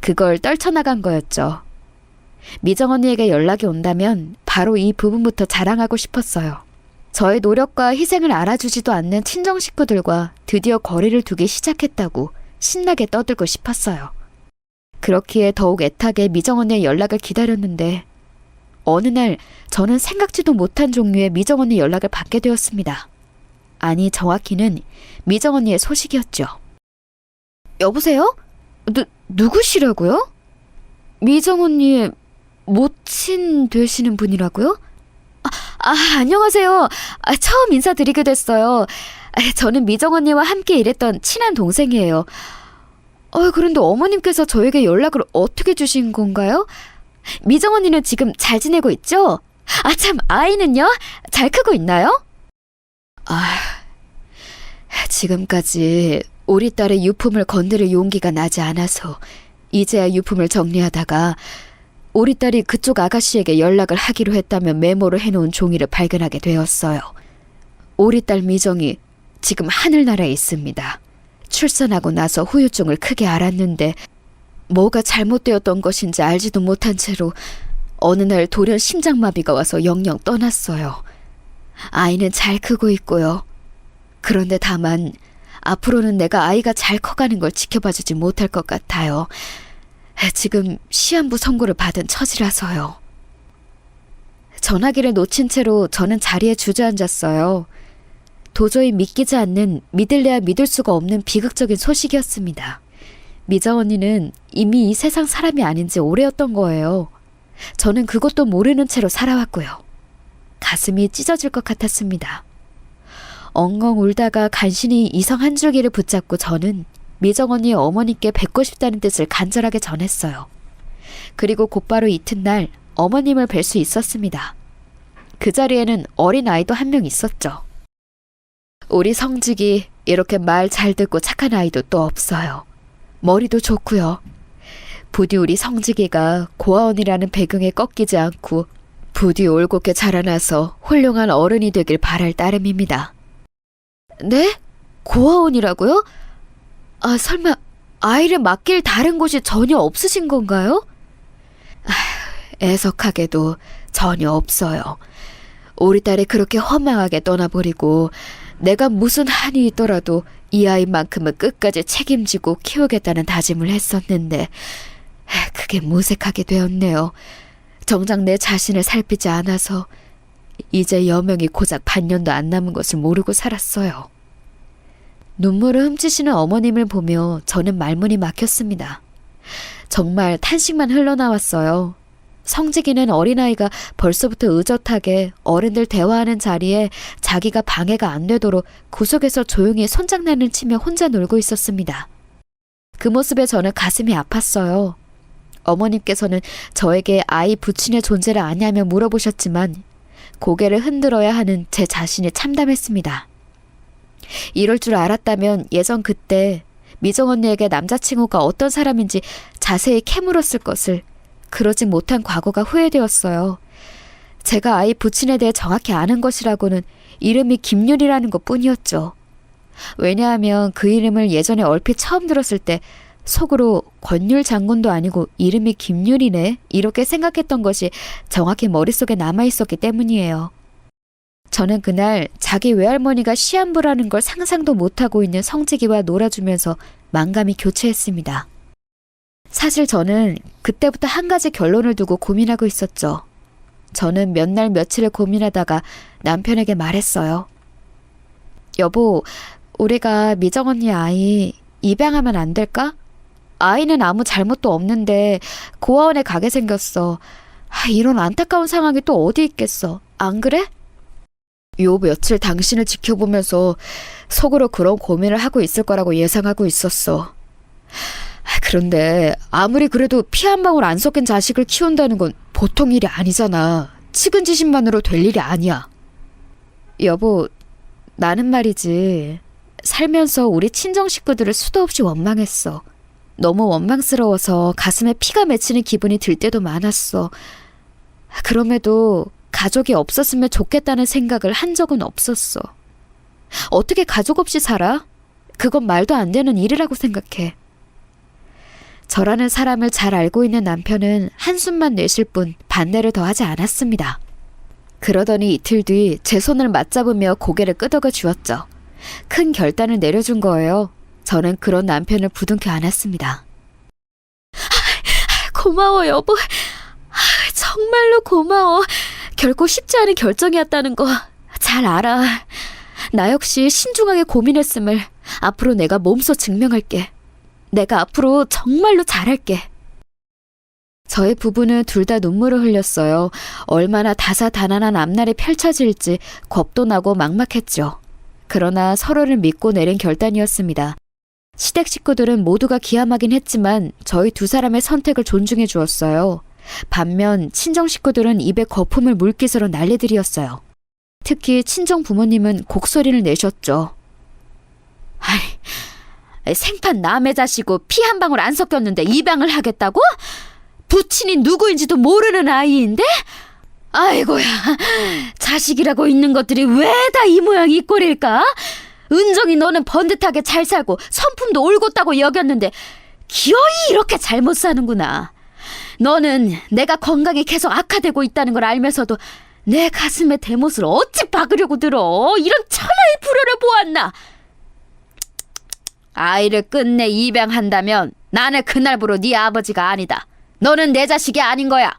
Speaker 2: 그걸 떨쳐나간 거였죠. 미정 언니에게 연락이 온다면 바로 이 부분부터 자랑하고 싶었어요. 저의 노력과 희생을 알아주지도 않는 친정 식구들과 드디어 거리를 두기 시작했다고 신나게 떠들고 싶었어요. 그렇기에 더욱 애타게 미정 언니의 연락을 기다렸는데 어느 날 저는 생각지도 못한 종류의 미정 언니 연락을 받게 되었습니다. 아니, 정확히는 미정 언니의 소식이었죠. 여보세요? 누구시라고요? 미정 언니의 모친 되시는 분이라고요? 안녕하세요. 처음 인사드리게 됐어요. 저는 미정 언니와 함께 일했던 친한 동생이에요. 그런데 어머님께서 저에게 연락을 어떻게 주신 건가요? 미정 언니는 지금 잘 지내고 있죠? 참, 아이는요? 잘 크고 있나요? 지금까지 우리 딸의 유품을 건드릴 용기가 나지 않아서 이제야 유품을 정리하다가 우리 딸이 그쪽 아가씨에게 연락을 하기로 했다며 메모를 해놓은 종이를 발견하게 되었어요. 우리 딸 미정이 지금 하늘나라에 있습니다. 출산하고 나서 후유증을 크게 앓았는데 뭐가 잘못되었던 것인지 알지도 못한 채로 어느 날 돌연 심장마비가 와서 영영 떠났어요. 아이는 잘 크고 있고요. 그런데 다만 앞으로는 내가 아이가 잘 커가는 걸 지켜봐주지 못할 것 같아요. 지금 시한부 선고를 받은 처지라서요. 전화기를 놓친 채로 저는 자리에 주저앉았어요. 도저히 믿기지 않는 믿을래야 믿을 수가 없는 비극적인 소식이었습니다. 미정 언니는 이미 이 세상 사람이 아닌 지 오래였던 거예요. 저는 그것도 모르는 채로 살아왔고요. 가슴이 찢어질 것 같았습니다. 엉엉 울다가 간신히 이성 한 줄기를 붙잡고 저는 미정 언니의 어머니께 뵙고 싶다는 뜻을 간절하게 전했어요. 그리고 곧바로 이튿날 어머님을 뵐 수 있었습니다. 그 자리에는 어린 아이도 한 명 있었죠. 우리 성직이 이렇게 말 잘 듣고 착한 아이도 또 없어요. 머리도 좋고요. 부디 우리 성직이가 고아원이라는 배경에 꺾이지 않고 부디 올곧게 자라나서 훌륭한 어른이 되길 바랄 따름입니다. 네? 고아원이라고요? 설마 아이를 맡길 다른 곳이 전혀 없으신 건가요? 애석하게도 전혀 없어요. 우리 딸이 그렇게 허망하게 떠나버리고 내가 무슨 한이 있더라도 이 아이만큼은 끝까지 책임지고 키우겠다는 다짐을 했었는데 그게 무색하게 되었네요. 정작 내 자신을 살피지 않아서 이제 여명이 고작 반년도 안 남은 것을 모르고 살았어요. 눈물을 훔치시는 어머님을 보며 저는 말문이 막혔습니다. 정말 탄식만 흘러나왔어요. 성직이는 어린아이가 벌써부터 의젓하게 어른들 대화하는 자리에 자기가 방해가 안 되도록 구석에서 조용히 손장난을 치며 혼자 놀고 있었습니다. 그 모습에 저는 가슴이 아팠어요. 어머님께서는 저에게 아이 부친의 존재를 아냐며 물어보셨지만 고개를 흔들어야 하는 제 자신이 참담했습니다. 이럴 줄 알았다면 예전 그때 미정 언니에게 남자친구가 어떤 사람인지 자세히 캐물었을 것을. 그러지 못한 과거가 후회되었어요. 제가 아이 부친에 대해 정확히 아는 것이라고는 이름이 김윤이라는 것 뿐이었죠. 왜냐하면 그 이름을 예전에 얼핏 처음 들었을 때 속으로 권율 장군도 아니고 이름이 김윤이네 이렇게 생각했던 것이 정확히 머릿속에 남아있었기 때문이에요. 저는 그날 자기 외할머니가 시한부라는 걸 상상도 못하고 있는 성직이와 놀아주면서 만감이 교체했습니다. 사실 저는 그때부터 한 가지 결론을 두고 고민하고 있었죠. 저는 몇 날 며칠을 고민하다가 남편에게 말했어요. 여보, 우리가 미정 언니 아이 입양하면 안 될까? 아이는 아무 잘못도 없는데 고아원에 가게 생겼어. 이런 안타까운 상황이 또 어디 있겠어. 안 그래? 요 며칠 당신을 지켜보면서 속으로 그런 고민을 하고 있을 거라고 예상하고 있었어. 그런데 아무리 그래도 피 한 방울 안 섞인 자식을 키운다는 건 보통 일이 아니잖아. 측은지심만으로 될 일이 아니야. 여보, 나는 말이지. 살면서 우리 친정 식구들을 수도 없이 원망했어. 너무 원망스러워서 가슴에 피가 맺히는 기분이 들 때도 많았어. 그럼에도 가족이 없었으면 좋겠다는 생각을 한 적은 없었어. 어떻게 가족 없이 살아? 그건 말도 안 되는 일이라고 생각해. 저라는 사람을 잘 알고 있는 남편은 한숨만 내쉴 뿐 반대를 더하지 않았습니다. 그러더니 이틀 뒤 제 손을 맞잡으며 고개를 끄덕여 주었죠. 큰 결단을 내려준 거예요. 저는 그런 남편을 부둥켜 안았습니다. 고마워 여보. 정말로 고마워. 결코 쉽지 않은 결정이었다는 거 잘 알아. 나 역시 신중하게 고민했음을 앞으로 내가 몸소 증명할게. 내가 앞으로 정말로 잘할게. 저희 부부는 둘 다 눈물을 흘렸어요. 얼마나 다사다난한 앞날이 펼쳐질지 겁도 나고 막막했죠. 그러나 서로를 믿고 내린 결단이었습니다. 시댁 식구들은 모두가 기함하긴 했지만 저희 두 사람의 선택을 존중해 주었어요. 반면 친정 식구들은 입에 거품을 물기세로 난리들이었어요. 특히 친정 부모님은 곡소리를 내셨죠. 생판 남의 자식이고 피 한 방울 안 섞였는데 입양을 하겠다고? 부친이 누구인지도 모르는 아이인데? 아이고야, 자식이라고 있는 것들이 왜 다 이 모양 이 꼴일까? 은정이 너는 번듯하게 잘 살고 성품도 올곧다고 여겼는데 기어이 이렇게 잘못 사는구나. 너는 내가 건강이 계속 악화되고 있다는 걸 알면서도 내 가슴에 대못을 어찌 박으려고 들어. 이런 천하의 불효를 보았나. 아이를 끝내 입양한다면 나는 그날부로 네 아버지가 아니다. 너는 내 자식이 아닌 거야.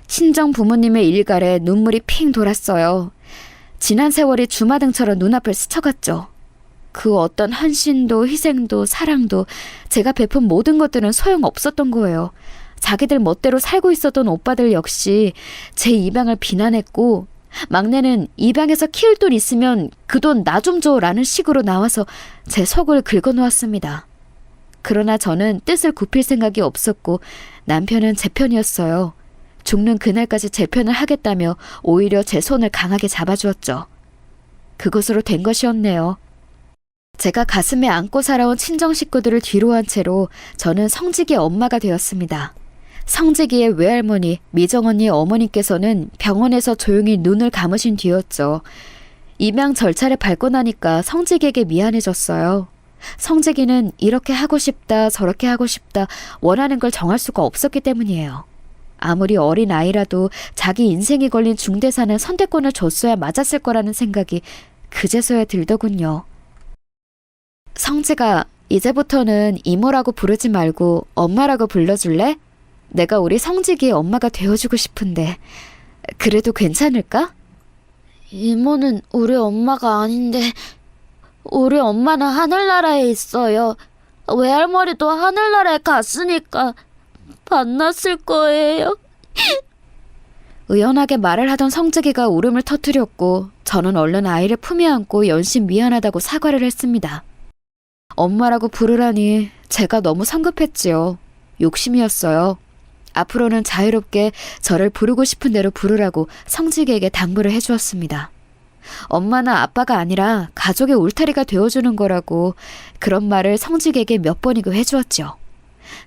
Speaker 2: 친정 부모님의 일갈에 눈물이 핑 돌았어요. 지난 세월이 주마등처럼 눈앞을 스쳐갔죠. 그 어떤 헌신도 희생도 사랑도 제가 베푼 모든 것들은 소용없었던 거예요. 자기들 멋대로 살고 있었던 오빠들 역시 제 입양을 비난했고 막내는 입양해서 키울 돈 있으면 그 돈 나 좀 줘라는 식으로 나와서 제 속을 긁어놓았습니다. 그러나 저는 뜻을 굽힐 생각이 없었고 남편은 제 편이었어요. 죽는 그날까지 제 편을 하겠다며 오히려 제 손을 강하게 잡아주었죠. 그것으로 된 것이었네요. 제가 가슴에 안고 살아온 친정 식구들을 뒤로한 채로 저는 성직이의 엄마가 되었습니다. 성직이의 외할머니, 미정 언니의 어머니께서는 병원에서 조용히 눈을 감으신 뒤였죠. 입양 절차를 밟고 나니까 성직이에게 미안해졌어요. 성직이는 이렇게 하고 싶다, 저렇게 하고 싶다, 원하는 걸 정할 수가 없었기 때문이에요. 아무리 어린 아이라도 자기 인생이 걸린 중대사는 선택권을 줬어야 맞았을 거라는 생각이 그제서야 들더군요. 성지가 이제부터는 이모라고 부르지 말고 엄마라고 불러줄래? 내가 우리 성직이의 엄마가 되어주고 싶은데 그래도 괜찮을까?
Speaker 3: 이모는 우리 엄마가 아닌데 우리 엄마는 하늘나라에 있어요. 외할머니도 하늘나라에 갔으니까 만났을 거예요.
Speaker 2: 의연하게 말을 하던 성직이가 울음을 터뜨렸고 저는 얼른 아이를 품에 안고 연신 미안하다고 사과를 했습니다. 엄마라고 부르라니 제가 너무 성급했지요. 욕심이었어요. 앞으로는 자유롭게 저를 부르고 싶은 대로 부르라고 성직에게 당부를 해주었습니다. 엄마나 아빠가 아니라 가족의 울타리가 되어주는 거라고 그런 말을 성직에게 몇 번이고 해주었죠.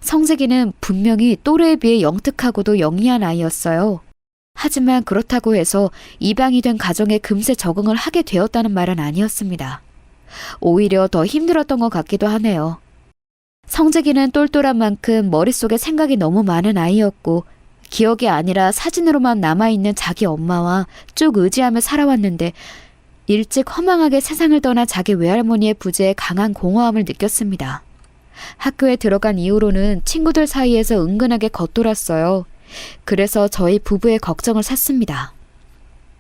Speaker 2: 성직이는 분명히 또래에 비해 영특하고도 영리한 아이였어요. 하지만 그렇다고 해서 입양이 된 가정에 금세 적응을 하게 되었다는 말은 아니었습니다. 오히려 더 힘들었던 것 같기도 하네요. 성재기는 똘똘한 만큼 머릿속에 생각이 너무 많은 아이였고 기억이 아니라 사진으로만 남아있는 자기 엄마와 쭉 의지하며 살아왔는데 일찍 허망하게 세상을 떠나 자기 외할머니의 부재에 강한 공허함을 느꼈습니다. 학교에 들어간 이후로는 친구들 사이에서 은근하게 겉돌았어요. 그래서 저희 부부의 걱정을 샀습니다.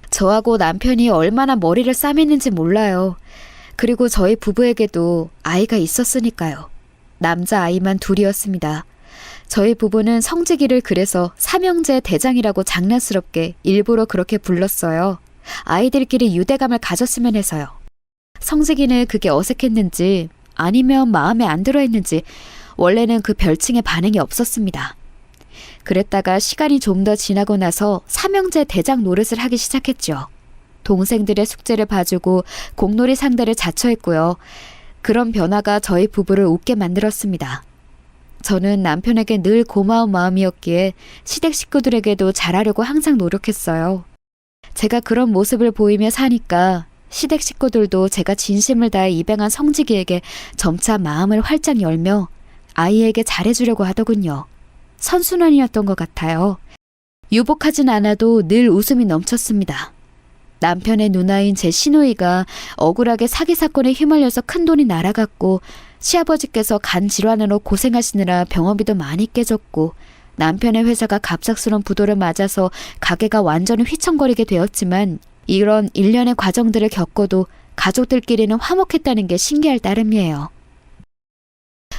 Speaker 2: 저하고 남편이 얼마나 머리를 싸맸는지 몰라요. 그리고 저희 부부에게도 아이가 있었으니까요. 남자아이만 둘이었습니다. 저희 부부는 성직이를 그래서 삼형제 대장이라고 장난스럽게 일부러 그렇게 불렀어요. 아이들끼리 유대감을 가졌으면 해서요. 성직이는 그게 어색했는지 아니면 마음에 안 들어 했는지 원래는 그 별칭에 반응이 없었습니다. 그랬다가 시간이 좀 더 지나고 나서 삼형제 대장 노릇을 하기 시작했죠. 동생들의 숙제를 봐주고 공놀이 상대를 자처했고요. 그런 변화가 저희 부부를 웃게 만들었습니다. 저는 남편에게 늘 고마운 마음이었기에 시댁 식구들에게도 잘하려고 항상 노력했어요. 제가 그런 모습을 보이며 사니까 시댁 식구들도 제가 진심을 다해 입양한 성직이에게 점차 마음을 활짝 열며 아이에게 잘해주려고 하더군요. 선순환이었던 것 같아요. 유복하진 않아도 늘 웃음이 넘쳤습니다. 남편의 누나인 제 시누이가 억울하게 사기 사건에 휘말려서 큰돈이 날아갔고 시아버지께서 간 질환으로 고생하시느라 병원비도 많이 깨졌고 남편의 회사가 갑작스러운 부도를 맞아서 가게가 완전히 휘청거리게 되었지만 이런 일련의 과정들을 겪어도 가족들끼리는 화목했다는 게 신기할 따름이에요.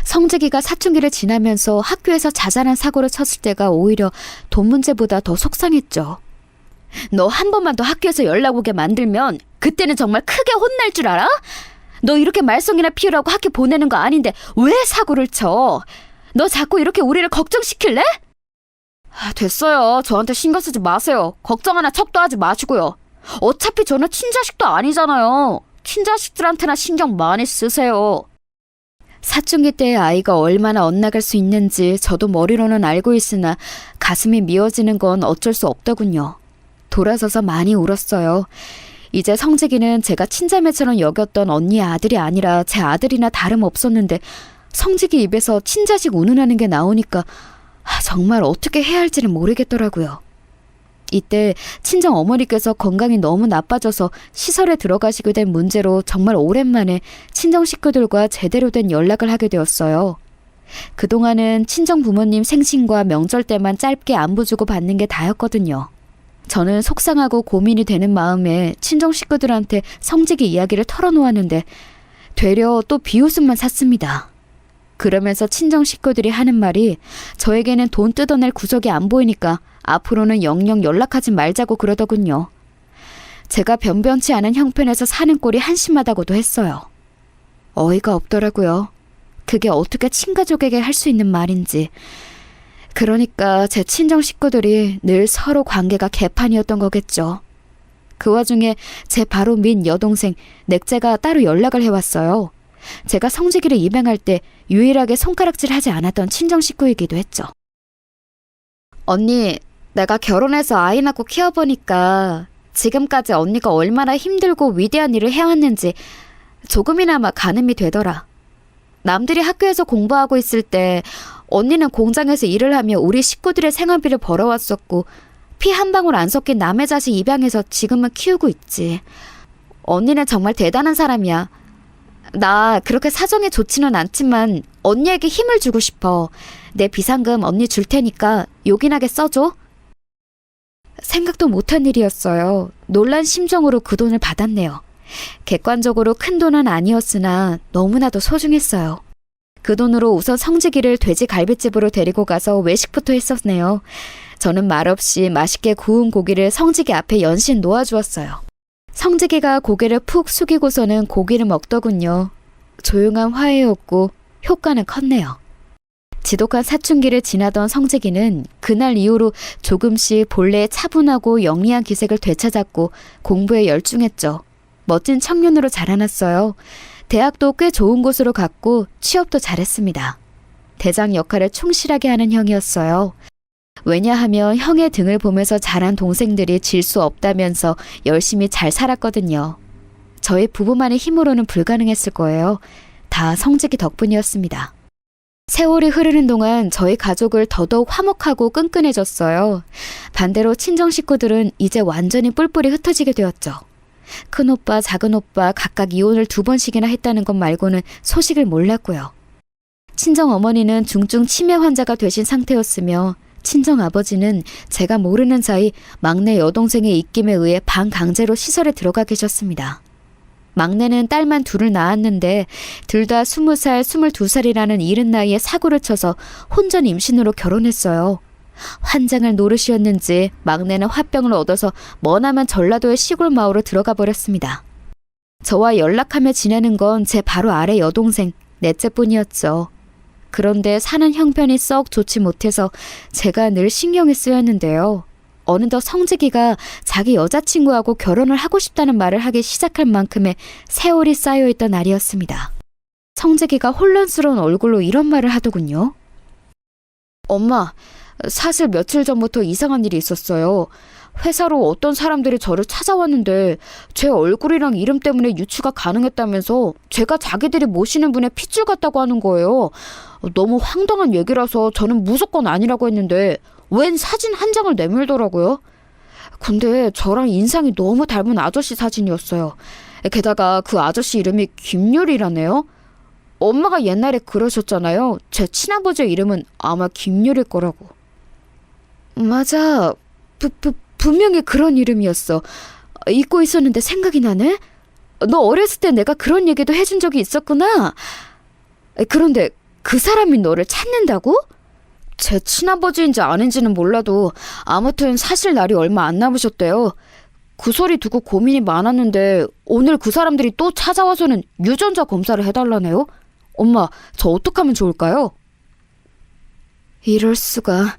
Speaker 2: 성직이가 사춘기를 지나면서 학교에서 자잘한 사고를 쳤을 때가 오히려 돈 문제보다 더 속상했죠. 너 한 번만 더 학교에서 연락 오게 만들면 그때는 정말 크게 혼날 줄 알아? 너 이렇게 말썽이나 피우라고 학교 보내는 거 아닌데 왜 사고를 쳐? 너 자꾸 이렇게 우리를 걱정시킬래? 됐어요. 저한테 신경 쓰지 마세요. 걱정 하나 척도 하지 마시고요. 어차피 저는 친자식도 아니잖아요. 친자식들한테나 신경 많이 쓰세요. 사춘기 때의 아이가 얼마나 엇나갈 수 있는지 저도 머리로는 알고 있으나 가슴이 미어지는 건 어쩔 수 없더군요. 돌아서서 많이 울었어요. 이제 성직이는 제가 친자매처럼 여겼던 언니의 아들이 아니라 제 아들이나 다름없었는데 성직이 입에서 친자식 운운하는 게 나오니까 정말 어떻게 해야 할지를 모르겠더라고요. 이때 친정 어머니께서 건강이 너무 나빠져서 시설에 들어가시게 된 문제로 정말 오랜만에 친정 식구들과 제대로 된 연락을 하게 되었어요. 그동안은 친정 부모님 생신과 명절 때만 짧게 안부 주고 받는 게 다였거든요. 저는 속상하고 고민이 되는 마음에 친정 식구들한테 성직이 이야기를 털어놓았는데 되려 또 비웃음만 샀습니다. 그러면서 친정 식구들이 하는 말이 저에게는 돈 뜯어낼 구석이 안 보이니까 앞으로는 영영 연락하지 말자고 그러더군요. 제가 변변치 않은 형편에서 사는 꼴이 한심하다고도 했어요. 어이가 없더라고요. 그게 어떻게 친가족에게 할 수 있는 말인지. 그러니까 제 친정 식구들이 늘 서로 관계가 개판이었던 거겠죠. 그 와중에 제 바로 밑 여동생 넥제가 따로 연락을 해왔어요. 제가 성직이를 입양할 때 유일하게 손가락질하지 않았던 친정 식구이기도 했죠. 언니, 내가 결혼해서 아이 낳고 키워보니까 지금까지 언니가 얼마나 힘들고 위대한 일을 해왔는지 조금이나마 가늠이 되더라. 남들이 학교에서 공부하고 있을 때 언니는 공장에서 일을 하며 우리 식구들의 생활비를 벌어왔었고 피 한 방울 안 섞인 남의 자식 입양해서 지금은 키우고 있지. 언니는 정말 대단한 사람이야. 나 그렇게 사정이 좋지는 않지만 언니에게 힘을 주고 싶어. 내 비상금 언니 줄 테니까 요긴하게 써줘. 생각도 못한 일이었어요. 놀란 심정으로 그 돈을 받았네요. 객관적으로 큰 돈은 아니었으나 너무나도 소중했어요. 그 돈으로 우선 성직이를 돼지 갈비집으로 데리고 가서 외식부터 했었네요. 저는 말없이 맛있게 구운 고기를 성직이 앞에 연신 놓아주었어요. 성직이가 고개를 푹 숙이고서는 고기를 먹더군요. 조용한 화해였고 효과는 컸네요. 지독한 사춘기를 지나던 성재기는 그날 이후로 조금씩 본래의 차분하고 영리한 기색을 되찾았고 공부에 열중했죠. 멋진 청년으로 자라났어요. 대학도 꽤 좋은 곳으로 갔고 취업도 잘했습니다. 대장 역할을 충실하게 하는 형이었어요. 왜냐하면 형의 등을 보면서 자란 동생들이 질 수 없다면서 열심히 잘 살았거든요. 저희 부부만의 힘으로는 불가능했을 거예요. 다 성재기 덕분이었습니다. 세월이 흐르는 동안 저희 가족을 더더욱 화목하고 끈끈해졌어요. 반대로 친정 식구들은 이제 완전히 뿔뿔이 흩어지게 되었죠. 큰오빠, 작은오빠 각각 이혼을 2번씩이나 했다는 것 말고는 소식을 몰랐고요. 친정 어머니는 중증 치매 환자가 되신 상태였으며 친정 아버지는 제가 모르는 사이 막내 여동생의 입김에 의해 반강제로 시설에 들어가 계셨습니다. 막내는 딸만 둘을 낳았는데 둘 다 20살, 22살이라는 이른 나이에 사고를 쳐서 혼전 임신으로 결혼했어요. 환장을 노릇이었는지 막내는 화병을 얻어서 머나먼 전라도의 시골 마을로 들어가 버렸습니다. 저와 연락하며 지내는 건 제 바로 아래 여동생, 넷째뿐이었죠. 그런데 사는 형편이 썩 좋지 못해서 제가 늘 신경이 쓰였는데요. 어느덧 성재기가 자기 여자친구하고 결혼을 하고 싶다는 말을 하기 시작할 만큼의 세월이 쌓여있던 날이었습니다. 성재기가 혼란스러운 얼굴로 이런 말을 하더군요. 엄마, 사실 며칠 전부터 이상한 일이 있었어요. 회사로 어떤 사람들이 저를 찾아왔는데 제 얼굴이랑 이름 때문에 유추가 가능했다면서 제가 자기들이 모시는 분의 핏줄 같다고 하는 거예요. 너무 황당한 얘기라서 저는 무조건 아니라고 했는데 웬 사진 한 장을 내밀더라고요. 근데 저랑 인상이 너무 닮은 아저씨 사진이었어요. 게다가 그 아저씨 이름이 김유리라네요. 엄마가 옛날에 그러셨잖아요. 제 친아버지의 이름은 아마 김유리일 거라고. 맞아. 분명히 그런 이름이었어. 잊고 있었는데 생각이 나네? 너 어렸을 때 내가 그런 얘기도 해준 적이 있었구나. 그런데 그 사람이 너를 찾는다고? 제 친아버지인지 아닌지는 몰라도 아무튼 사실 날이 얼마 안 남으셨대요. 그 소리 듣고 고민이 많았는데 오늘 그 사람들이 또 찾아와서는 유전자 검사를 해달라네요. 엄마, 저 어떡하면 좋을까요? 이럴 수가.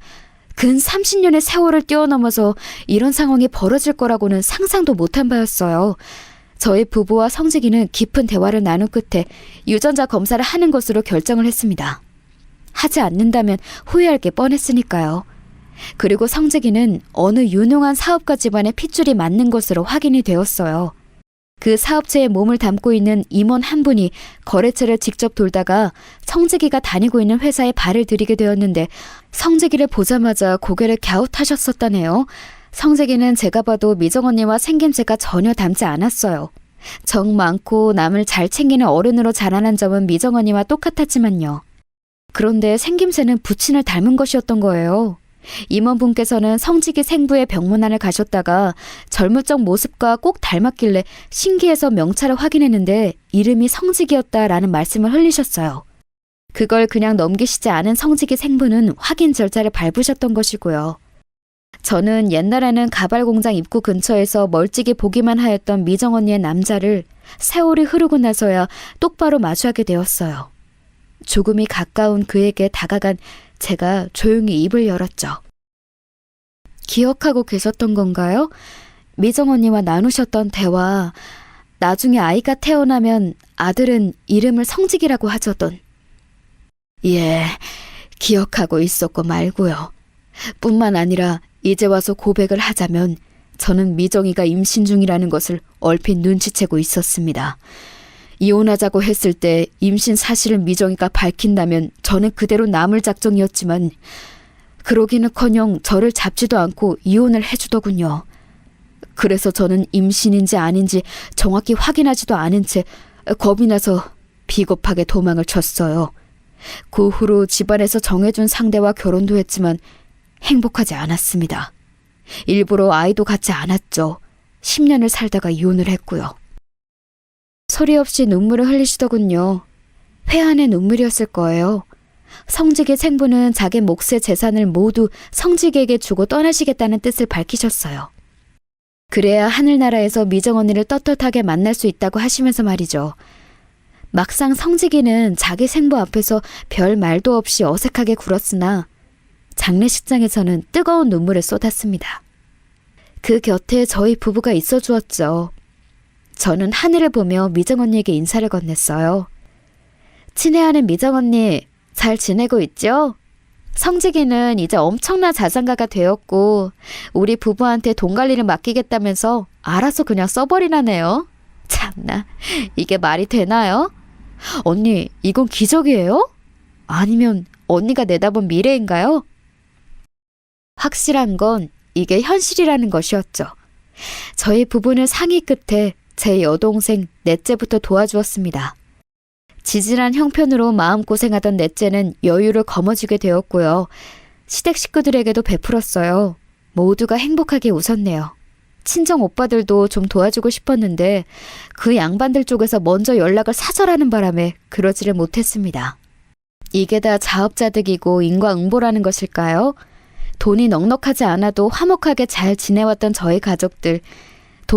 Speaker 2: 근 30년의 세월을 뛰어넘어서 이런 상황이 벌어질 거라고는 상상도 못한 바였어요. 저희 부부와 성재기는 깊은 대화를 나눈 끝에 유전자 검사를 하는 것으로 결정을 했습니다. 하지 않는다면 후회할 게 뻔했으니까요. 그리고 성재기는 어느 유능한 사업가 집안의 핏줄이 맞는 것으로 확인이 되었어요. 그 사업체에 몸을 담고 있는 임원 한 분이 거래처를 직접 돌다가 성재기가 다니고 있는 회사에 발을 들이게 되었는데 성재기를 보자마자 고개를 갸웃하셨었다네요. 성재기는 제가 봐도 미정 언니와 생김새가 전혀 닮지 않았어요. 정 많고 남을 잘 챙기는 어른으로 자라난 점은 미정 언니와 똑같았지만요. 그런데 생김새는 부친을 닮은 것이었던 거예요. 임원분께서는 성직이 생부의 병문안을 가셨다가 젊을 적 모습과 꼭 닮았길래 신기해서 명찰을 확인했는데 이름이 성직이었다라는 말씀을 흘리셨어요. 그걸 그냥 넘기시지 않은 성직이 생부는 확인 절차를 밟으셨던 것이고요. 저는 옛날에는 가발 공장 입구 근처에서 멀찍이 보기만 하였던 미정 언니의 남자를 세월이 흐르고 나서야 똑바로 마주하게 되었어요. 조금이 가까운 그에게 다가간 제가 조용히 입을 열었죠. 기억하고 계셨던 건가요? 미정 언니와 나누셨던 대화, 나중에 아이가 태어나면 아들은 이름을 성직이라고 하거든. 예, 기억하고 있었고 말고요. 뿐만 아니라 이제 와서 고백을 하자면 저는 미정이가 임신 중이라는 것을 얼핏 눈치채고 있었습니다. 이혼하자고 했을 때 임신 사실을 미정이가 밝힌다면 저는 그대로 남을 작정이었지만 그러기는커녕 저를 잡지도 않고 이혼을 해주더군요. 그래서 저는 임신인지 아닌지 정확히 확인하지도 않은 채 겁이 나서 비겁하게 도망을 쳤어요. 그 후로 집안에서 정해준 상대와 결혼도 했지만 행복하지 않았습니다. 일부러 아이도 갖지 않았죠. 10년을 살다가 이혼을 했고요. 소리 없이 눈물을 흘리시더군요. 회한의 눈물이었을 거예요. 성직의 생부는 자기 몫의 재산을 모두 성직에게 주고 떠나시겠다는 뜻을 밝히셨어요. 그래야 하늘나라에서 미정 언니를 떳떳하게 만날 수 있다고 하시면서 말이죠. 막상 성직이는 자기 생부 앞에서 별 말도 없이 어색하게 굴었으나 장례식장에서는 뜨거운 눈물을 쏟았습니다. 그 곁에 저희 부부가 있어 주었죠. 저는 하늘을 보며 미정 언니에게 인사를 건넸어요. 친애하는 미정 언니, 잘 지내고 있죠? 성직이는 이제 엄청난 자산가가 되었고 우리 부부한테 돈 관리를 맡기겠다면서 알아서 그냥 써버리라네요. 참나, 이게 말이 되나요? 언니, 이건 기적이에요? 아니면 언니가 내다본 미래인가요? 확실한 건 이게 현실이라는 것이었죠. 저희 부부는 상의 끝에 제 여동생 넷째부터 도와주었습니다. 지질한 형편으로 마음고생하던 넷째는 여유를 거머쥐게 되었고요. 시댁 식구들에게도 베풀었어요. 모두가 행복하게 웃었네요. 친정 오빠들도 좀 도와주고 싶었는데 그 양반들 쪽에서 먼저 연락을 사절하는 바람에 그러지를 못했습니다. 이게 다 자업자득이고 인과응보라는 것일까요? 돈이 넉넉하지 않아도 화목하게 잘 지내왔던 저희 가족들,